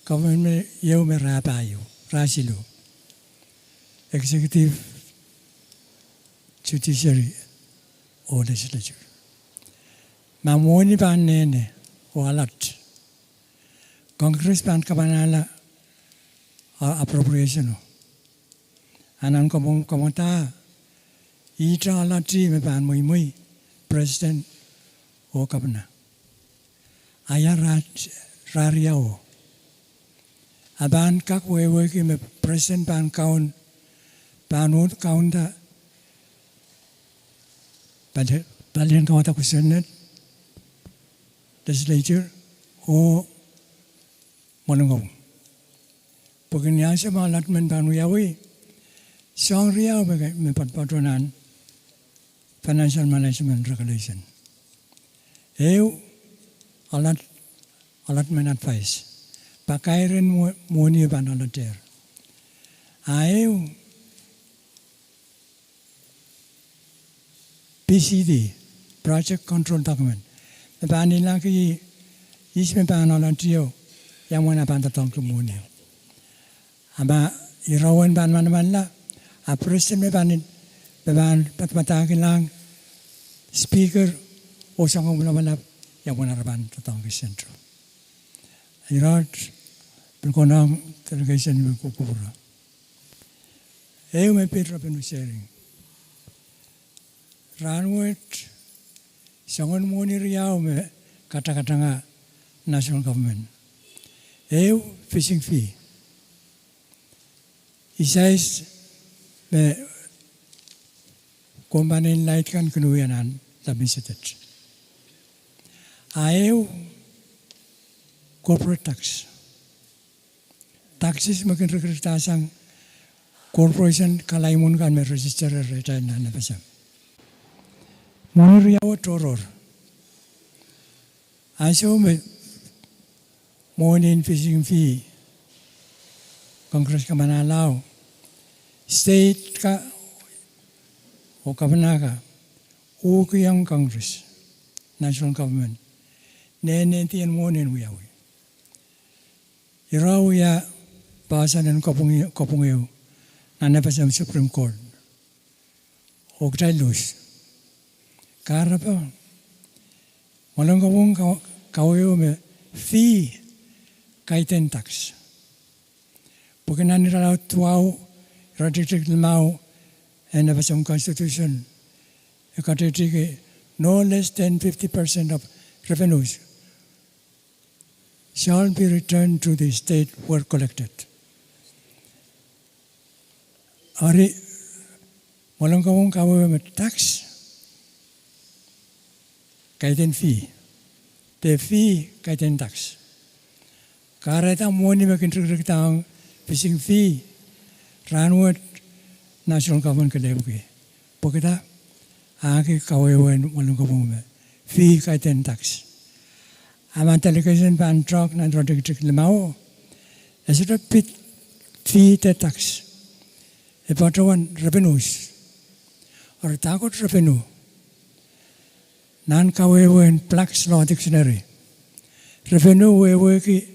Speaker 14: government me yau me rapayu rasilu. Executive, judiciary, or legislature. Mamoni ban nene o alat. Congress ban kabanala appropriation. Anan komota ita alati me ban mui president o kabana. Ayah rariao. Aban kak we ki me president ban kaun panut kaun da. Balian kawan tak Senate, legislature, o monongong. Pagkanya sa mga allotment banu yawi, siyang riyaw may patronan financial management regulation. Allotment advice. Pakairin mo niyo ban alloter. PCD, Project Control Document. Bani lagi isme ban alloter yang mana ban tatang kemudian. Aba irawan ban mana la, president me ban patmatakin lang speaker o sangong mula yang mana ban tatang ke sentro. Irat berkonang delegation berkukura. Me Petra penusering. Ranwet sangon moni riau me kata-kata nga national government. Fishing fee. Isais me company light kan kenuyanan labing setet. Corporate tax. Taxes makin rekrutasang corporation kalaimun kan me register retain na napasam. Moniriawa toror. Aso me morning fishing fee. Congress ka manalaw. State ka o kabanaga. Uki ang Congress. National government. Nenentian morning wiyawi. Iraw ya basa ng kopungyo na napasam Supreme Court. O kay lose. Karapa. Walang kawong kawayo me fee kaiten tax. Bukan nira lau tuau radik lemau and of some constitution. No less than 50% of revenues shall be returned to the state were collected. Ari walang kawong kawayo me tax. Kaiten fee. The fee kaiten tax. Kareta money makin terketang fishing fee. Ranwat national government kelebuki. Pokita agi kawayan walang kabung fee kaiten tax. Aman television pan truck na rodik lemau. Esito pit fee te tax. Epatawan revenues. Or takot revenue. Nan kawewe in Black's Law Dictionary. Revenue wewe ki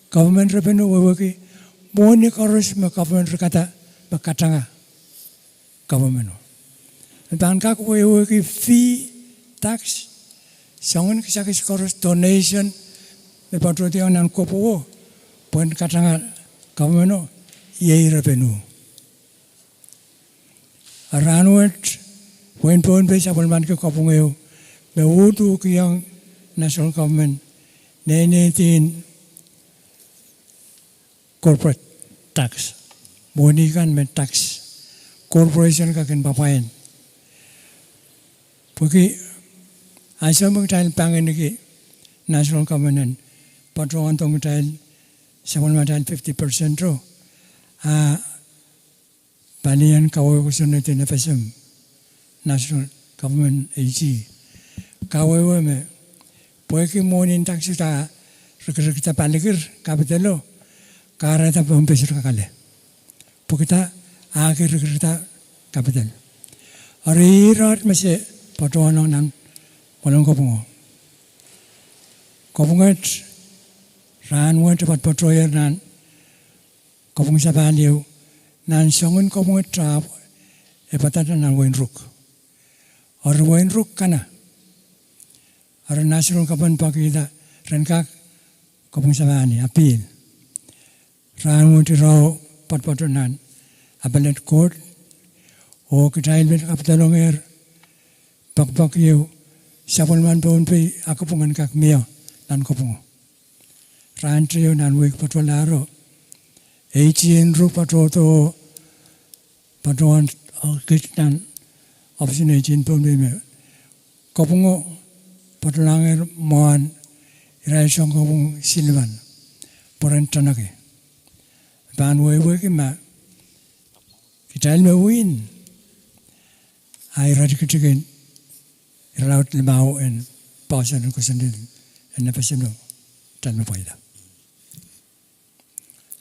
Speaker 14: government revenue wewe ki moni korus me government kata bakatanga government. Dan kak wewe ki fee tax sangun kisakis korus donation me patroti nan kopo pon katanga government ye revenue. Aranwet when pon be sabon man ke kopungeu the wudu kiyang national government nenetin corporate tax boni kan me tax corporation ka ken papayan porque asa mo tayo pangen ki national government patron tong tayo sabon man tayo 50% ro balian kawo ko sunod na pasam national government AG kawewe me poeki monin taxi ta rekita palikir kapitalo karata pompesir kakale pokita akhir rekita kapital ari rat mese patono nan walang kopungot ranwat pat patroyer nan kopung sabaliu nan songun kopungot trap patata nan wenruk or wenruk kana Our national government pakita renkak kopung sabani appeal. Ramuti raw patpatonan appellate court o kitail bet kapitalonger pakpakyu sapulman pon pe akapungan kak mia nan kopung. Rantrio nan wik patolaro 18 ru patoto patoan kitnan option 18 pon me kopungo patulanger moan iraisong kopung silvan porentanake ban wewe ki ma kitail me win ai radikitigen iraut limau en pasan ko sendil en napasino tan me paida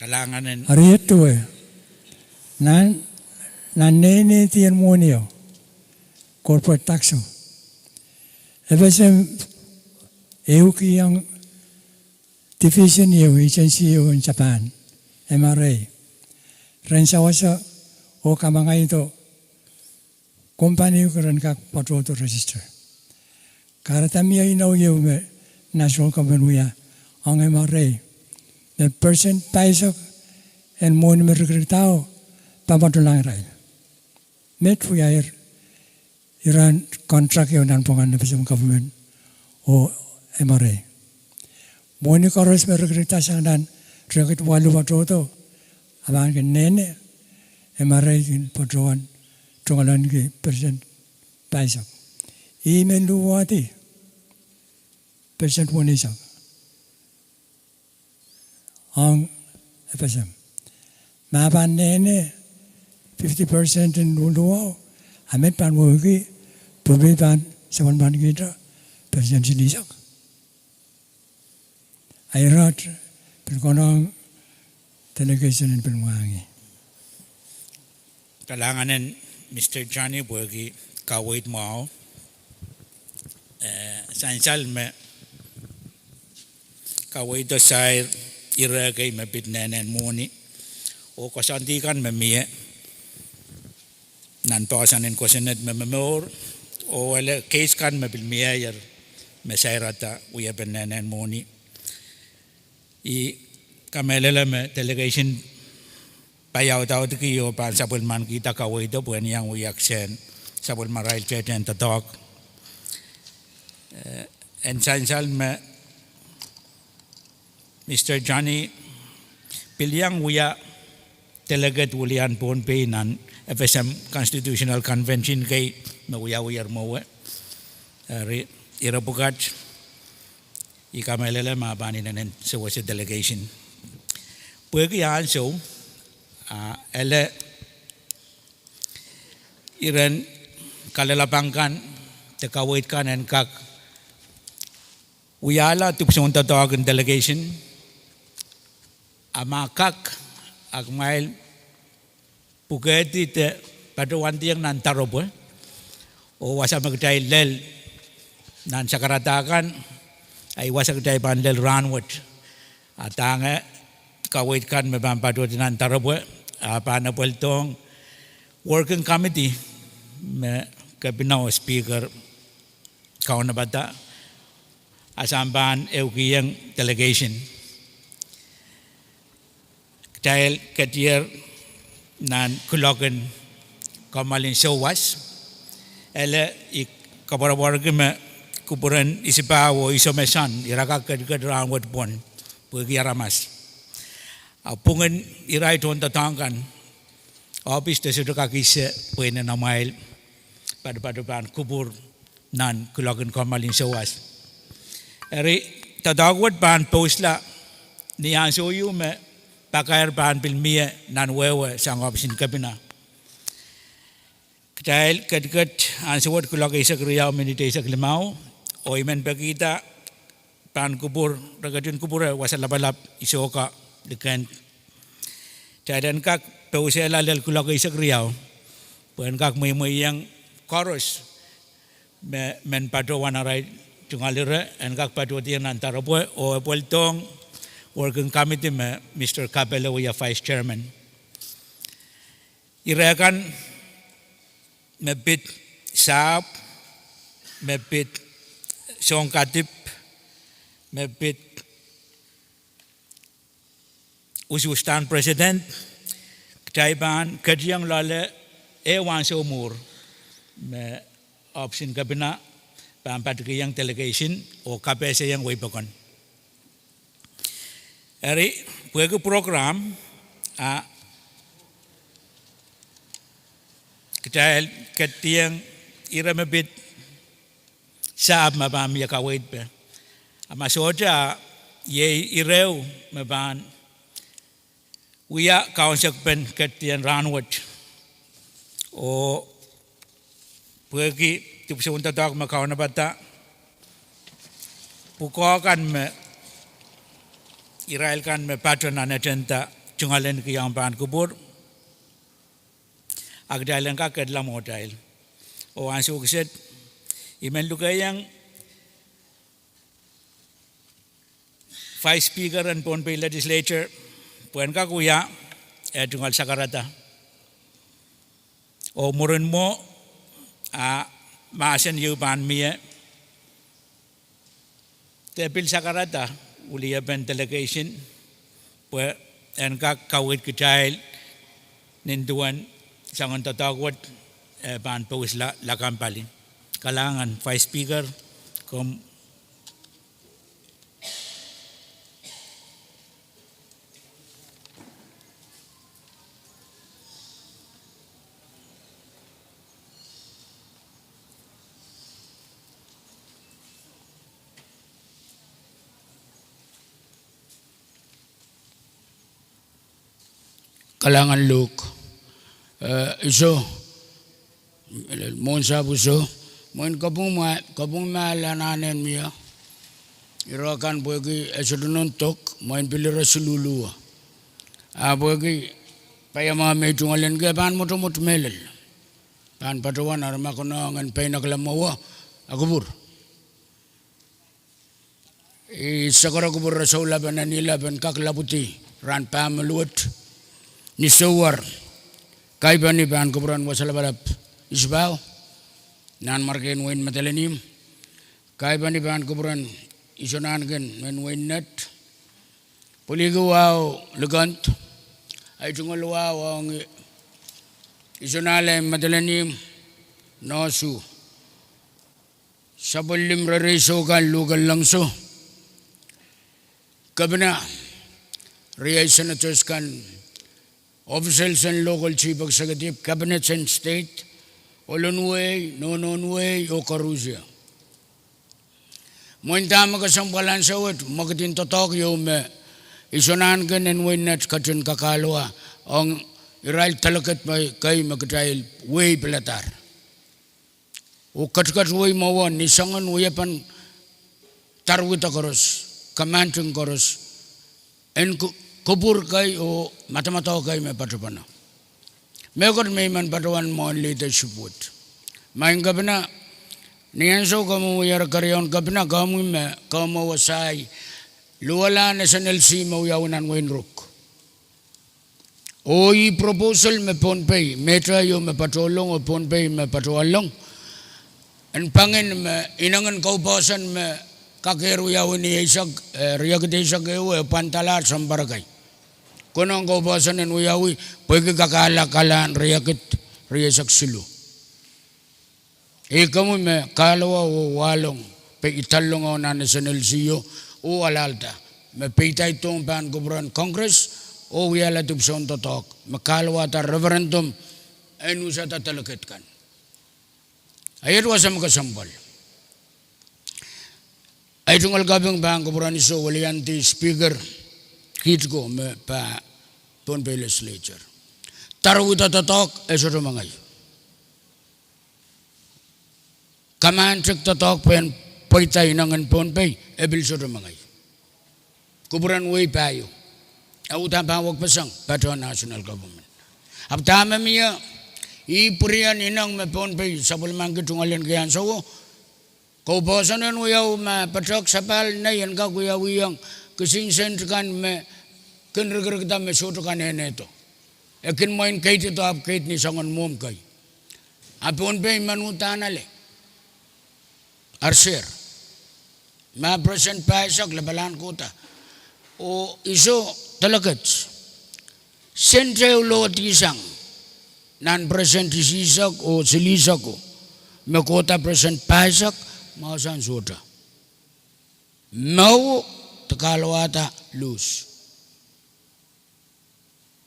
Speaker 1: Kalanganin
Speaker 14: ari itu nan nene tien monio corporate taxo Ebesem euki yang division agency in Japan, MRA. Rensawasa o kamangai itu company keren kak patro to register. Karatami inau me national company ya ang MRA. The person paisok and mon merkritao pamatulang rai. Met fuyair Iran kontrak yang nan pongan napisam government o MRA. Moni koros merkrita sang dan rekit walu patroto abang ke nene MRA in patroan tongalan ke persen paisa. Email luwati persen moni sang. Ang FSM. Mapan nene 50% in luwa. Amet pan wogi, probe pan sawan pan kita, persen sinisak. Airat perkonong delegation in Penwangi.
Speaker 1: Kalanganin Mr. Johnny Burgi kawait mau sansal me kawait dosair iragay mabitnanan muni o kasandikan me mie nan pasanin ko sinet me memor o ele case kan me bil mayor me sairata uya benenen moni I kamelela me delegation payaw tao ki yo pan sabul man kita kawai do buen yang uyak sen sabul marail cheten ta dog en sansal me Mr. Johnny Piliang uya delegate William Pohnpei nan FSM Constitutional Convention kay me uya mo ira bukat ikamelela mabani nanen sewa se delegation puegi anso ele iran kalalapangkan te kawait kanen kak uyala tupson tatawagan delegation amakak agmail pugeti te padawanti yang nantarobo o wasa magday lel nan sakaratakan ay wasa magday pan lel ranwat atanga kawait kan me pampadot nantarobo pana peltong working committee me kabinaw speaker kauna bata asamban eukiyang delegation dahil ketier nan kulogan kamalin sowas ele kabarwarga me kuburan isipawo isomesan iraka kedikad rawat pon pergi aramas apungan irai ton tatangkan habis tesudah kaki se puena namail pada pan kubur nan kulogan kamalin sowas eri tadagwat pan posla ni ansoyu me pakayar pan pilmia nan wewe sangop sin kabina ketail kedeket ansawat kulak isak riau minite isak limau oimen bagita pan kubur ragadun kubur wasalabalap isoka dekan dan kak peusela lel kulak isak riau pen kak mai yang chorus men pado wanarai tungalira en kak pado tian antara boy o poltong working committee me Mr. Capello we vice chairman irakan me bit sap me bit songkatip me bit usustan president taiban kadiang lale ewan somur me option kabina pampat yang delegation o KPS yang wibakon Eri puegu program ketail ketiang ira mebit saab mabam ya kawait pe amasoja ye ireu maban uya kaunsak pen ketian ranwat o puegi tupsunta tak makawana bata pukokan me Israel kan me patron anajenta chungalen ki yang pan kubur agdalen ka kedla modail o ansu kiset imen lugayang vice speaker and Pohnpei legislature puen ka kuya chungal sakarata o murun mo maasen yu pan mie tepil sakarata ulia ben delegation pues en kak kawit kecil ninduan sangat tatawat ban pausla lakam paling kalangan vice speaker kom
Speaker 15: kalangan luk iso mon sabu so mon kabung ma lananen mia irakan bogi esudunun tok mon pilira sululu bogi payama me tungalen ge ban motomot melel ban patawan arma kono ngan painak lamawa agubur sakara kubur rasaula bananila ban kaklaputi ran pameluat ni sawar kaiban ni ban kuburan wasala balap isbao nan marken wen matelenim kai bani ban kuburan isonan gen men wen net poligo wow legant ay tungol wow ang isonale matelenim nosu sabulim rereso kan lugal langso kabna Ria senators kan officials and local chief executive cabinets and state olonway nononway o Karusia mointama kasampalan sawat magatin totok yo me isonan kan en winnet katin kakalwa ang iral talakat may kay magtail way pelatar o katkat way mawan nisangan wayapan tarwita koros kamanting koros en kubur kay o mata-mata kay may patupana. Megot may man patuan mo ang leadership wood. Maing gabina, niyan so kamu yara karyon gabina kamu me kamu wasay luwala na sa NLC mauyawanan wenruk. O i-proposal me PhonePe, metra yo me patulong o PhonePe me patualong. Ang pangin me inangan kaupasan me kakeru yawan ni isag riyagde isag ewe pantalar sambaragay. Kunang kaupasan en uyawi pwede kakala-kalaan riyakit riyasak silu. Kamu me kalawa o walong pe italong o na national siyo o alalta me pe itong pan kuburan Congress o wiyala tupson totok me kalawa ta referendum en usa ta talakit kan. Ayat wasa makasambal. Ay tungal gabing bang kuburan iso walianti speaker Kitgo me pa PhonePe legislature. Tarawita tatok eso mangay. Kamantik tatok pen poitay nangan PhonePe ebil so mangay. Kuburan way payo. Auta pawag pasang pato national government. Abtama miya ipurian inang me PhonePe sabul mangki tungalan kayan so kaupasan en uyaw ma patok sapal na yan kakuyawiyang kesinsen kan me kenreger kita me soto kan eneto ekin moin kait itu ap kait ni sangon mom kai apon pe manutana le arser ma present paisok lebalan kota o iso talagat sentre lo tisang nan present isisak o silisak ko me kota present paisok mausan sota mau takalawata lose.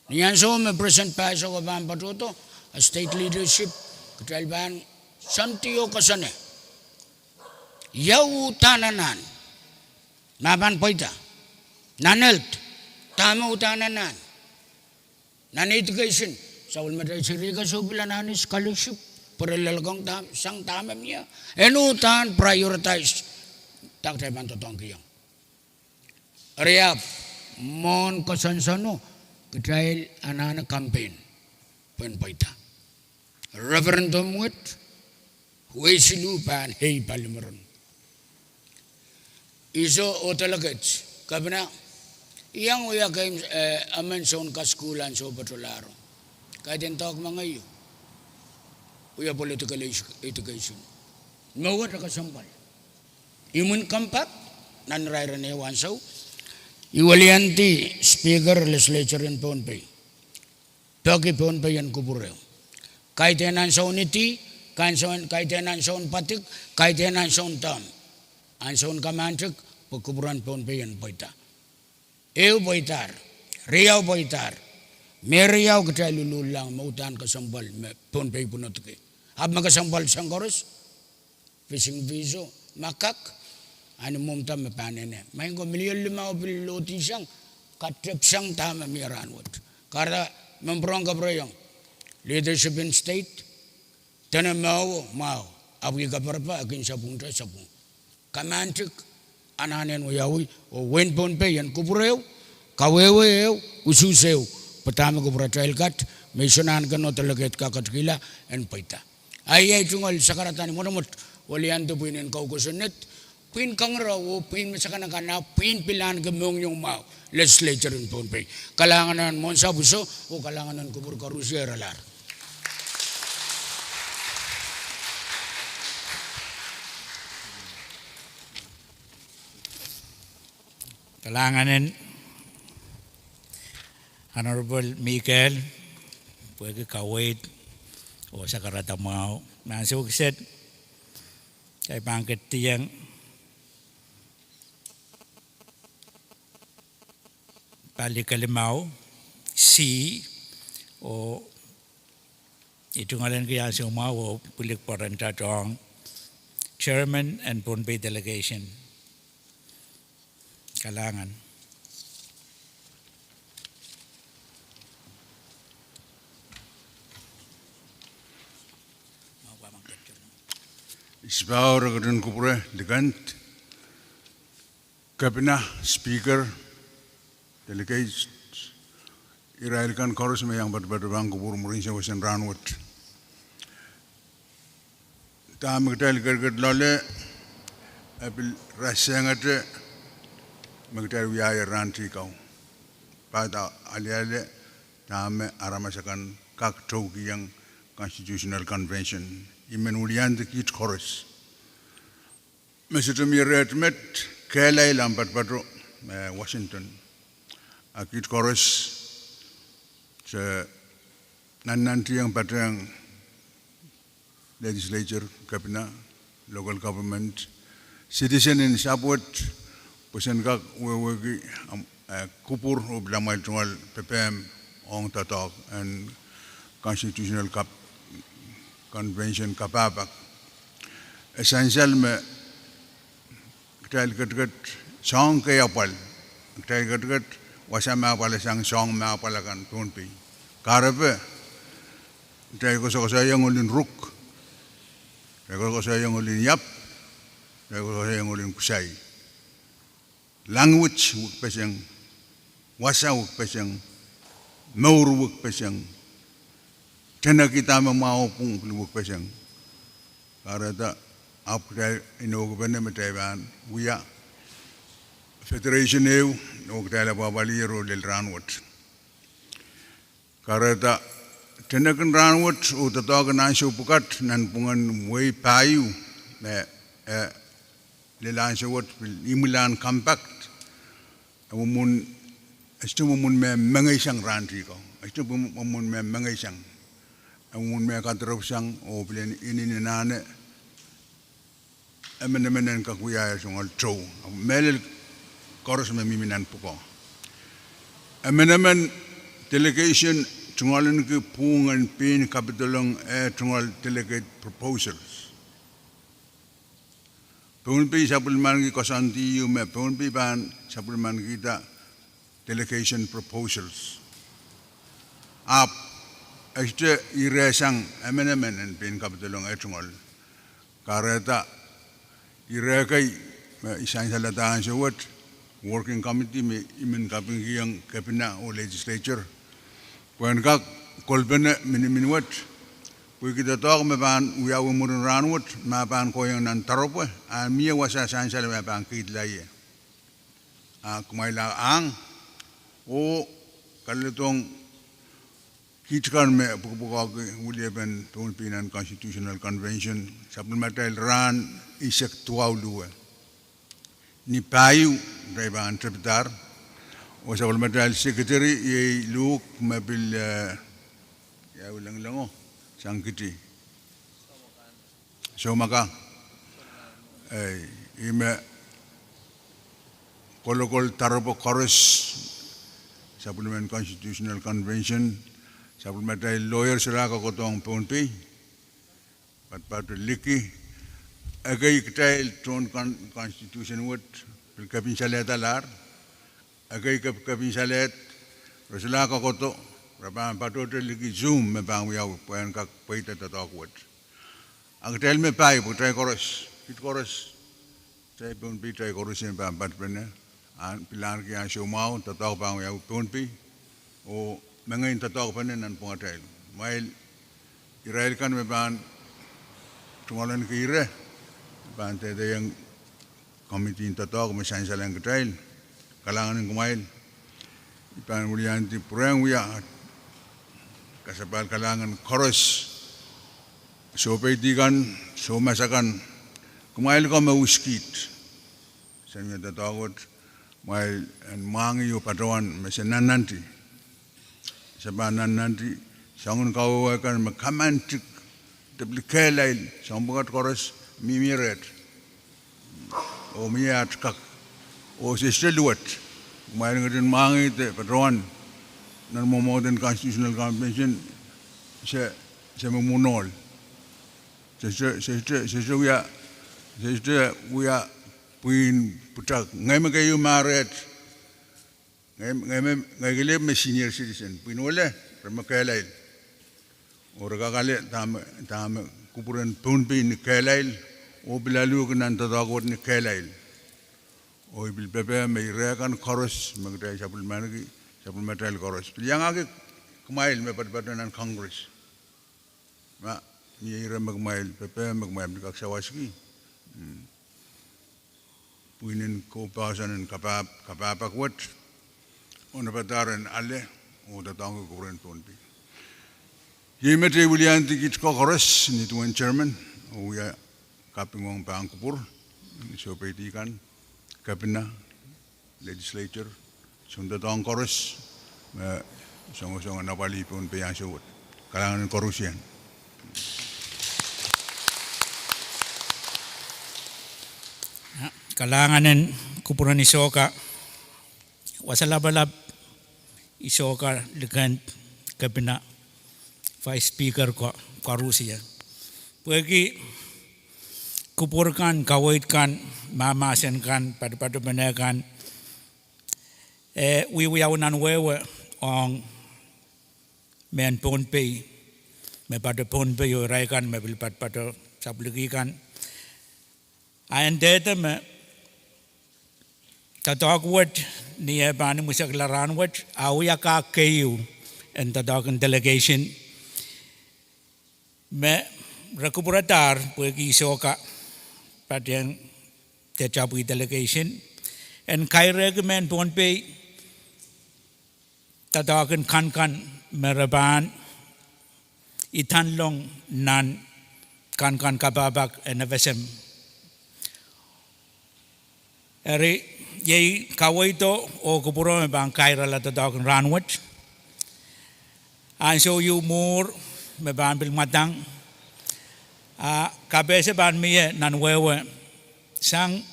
Speaker 15: Niyan so me present pa sa kaban patuto a state leadership katalban santiyo kasane. Yaw tananan maban poita nanelt tama utananan nan education sa ulmaday sirika so bilanan scholarship paralelgang sang tama miya enutan prioritize takte ban totong kiyang Ariap, mon kasansano, kecil anak-anak campaign, penpaita. Referendum wet, wesilu pan hei palimeron. Iso otalaget, kabina, yang uya kay amen son kaskulan so patularo. Kaya din tawag mga iyo, uya political education. Mawat nakasambal. Imun kampak, nanrairan ewan saw, iwalianti speaker legislature in PhonePe. Pagi PhonePe yan kubureo. Kahit yanan sa unity, kahit yanan sa patik, kahit yanan sa tam. Ang sa kamantik, pagkuburan PhonePe yan poita. Ew poitar, riyaw poitar. Meriyaw kita lululang, mautan kasambal, PhonePe punotke. Hab makasambal sangkoros, fishing viso, makak, ano mumta me panene. Main ko milyon 5 piloti siyang katrep siyang tama miranwat. Kara memperong kabrayong leadership in state tana mau abgi kaparpa akin sabung. Kamantik ananen wayawi o wen PhonePe yan kubureo kawewe ususeo pertama kubura trail cut mesonan kano talaget kakatkila en paita. Ay tungol sakaratan mo walian to puinin kau kusunet puin kangraw puin masakana kana puin pilan gemong yung mau legislature in PhonePe kalanganan mon sa buso o kalanganan kubur karusia ralar
Speaker 1: Kalanganin Honorable Mikael Pwede kawait O sa karatamao Nasukset Kay pangkat tiyang Palikalimaw Si O Ito ngalan kaya sumaw O pulik parantatong Chairman and Pohnpei Delegation Kalangan
Speaker 5: Isbaur kadun kupure digant Kabina Speaker Delegates Irailkan Chorus me yang bang kupur murin sa wasan ranwat Tam ketel gerget lole Apil rasangate Magdar wiaya ranti kau Pada aliale Tame aramasakan Kak Togi yang Constitutional Convention Imen ulian de kit chorus. Mesut miret met kelai lambat patro Washington. A kit chorus se nanti yang patrang legislature, cabinet, local government, citizen in support pusen kak wewegi kupur ublamai tungal PPM ong tatok and constitutional convention kapabak essential me ktal kat song ke apal ktal kat wasama apal sang song me apalakan Pohnpei karabe ktal ko sa yang ulin ruk ktal ko sa yang ulin yap ktal ko sa yang ulin kusai language pesang wasa pesang maur pesang Tena kita mau pun peluk pasang. Karena apa ino kebenar meteban, uya federation eu, no kita la babaliro del ranwat. Karena tena kan ranwat, uta tahu kan ansho pukat nan pungan way payu, lelan shawat imulan compact, amun Isto mumun me mengaisang ranti ko. Isto mumun me mengaisang. Amun me katerusang o pilihan ini ni nane. Emen kakuya sungal trow. Melel koros me miminan puko. Emen delegation tungalan ke pungan pin kapitulong tungal delegate proposals. Pohnpei supplement ki kosanti yu me Pohnpei ban supplement kita delegation proposals. Up este iresang amendment and pin kapitulong etungol. Kareta irekai isang salatahan sa wat working committee me imen kaping yang kapina o legislature. Kuan kak kolbene miniminwat. Kui kita tahu me ban uya umurun ranwat ma ban ko yang nan tarope a mia wasa sansal me ban kidlaye. A kumaila ang o kalitong kitkan me pukpukak uliapan Pohnpei Constitutional Convention supplemental ran isek tuaulua ni payu driver interpretar o supplemental secretary ye look mabil ya ulang lango sangkiti so maka ime kolokol taropo chorus Supplement Constitutional Convention, supplementary lawyer sila kakotong Pohnpei, patpatu liki, agay kita tron Constitution wot, pilkapin salet alar, agay kapin salet, sila kakoto, rapan patote liki Zoom me bang wiyaw, puyan kak paita tatok wot. Ang tel me pai putray koros, kit koros, tay Pohnpei tay koros yung patpene. Pilar ki asyo mau tatok bang ya Pohnpei o mengain tatok panen nan pungatel mail Israel kan me ban tumalan ki ire ban te yang komite tatok me san salang ketail kalangan ng kumail ipan ulian ti purang uya kasabal kalangan koros so pedigan so masakan kumail ko me uskit san me tatok mai en mangi yo patroan mesenan nanti sebanan nanti sangun kau akan makamantik deplikelail sambukat kores mimiret o miat kak o seseluat mai ngeden mangi te patroan nan modern constitutional convention se memunol se ya puin putak ngai me kayu maret ngai gele me senior citizen puin ole rema kelail ora kagale tam kupuran pun pin kelail o bilalu kenan tadagot ni kelail o bil bebe me rekan koros magdai sabul managi sabul metal koros yang age kemail me padanan congress ma mi rema kemail bebe magmail kak sawaski puinin ko pasanan kapapa kwat ona pataran alle o tatang ko ren tonpi yemete William tikit ko kores ni tuan chairman o ya kapingong pangkupur so petikan kabina legislature sunda tang kores songo-songo napali pun peyang sewot kalangan korusian
Speaker 1: kalanganen kupuran isoka wasalabalab isoka dengan kabina vice speaker ko Rusia pergi kupurkan kawaitkan mamasenkan pada menekan wiwiawanan wewe ong men ponpei me pada ponpei oraikan me bil pada sabligikan ayandete me tatawag ni bani musaklaran wat awya ka kayu and tatawagan delegation me rekupuratar pergi soka padang tecapi delegation and kaireg men ponpei tatawagan kan meraban itanlong nan kan kababak and avesem eri yei kawaito o kupuro me bang kaira la tatawagan ranwat and show you more me ban bil matang kabese ban miye nan wewe sang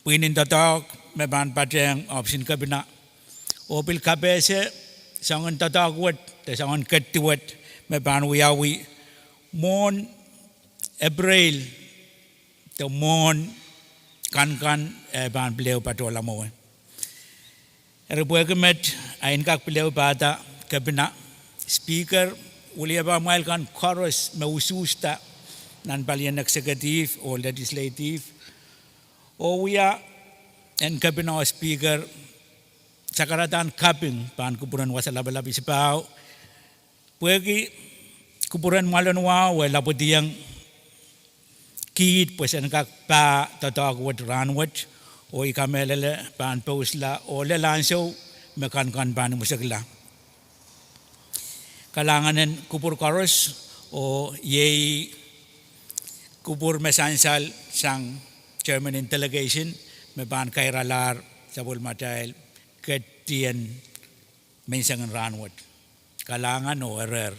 Speaker 1: pinin tatawag me ban pateng option kabina o bil kabese sangon tatawag te sangon kettiwat me ban wiyawi mon April to mon kan ban beliau patola mo rebuegemet ain kak beliau pada kabina speaker ulia ba mail kan chorus maususta nan balian executive or legislative o wia en kabina speaker sakaratan kaping pan kupuran wasalabalab isipao pergi kupuran malonwa we laputiang kid pues en kak pa tatawag wat ranwat o ikamelele pan pausla o lelanso mekan pan musagla kalanganen kupur koros o yei kupur mesansal sang chairman in delegation me ban kairalar sabul matail ketien mensangan ranwat kalangan o erer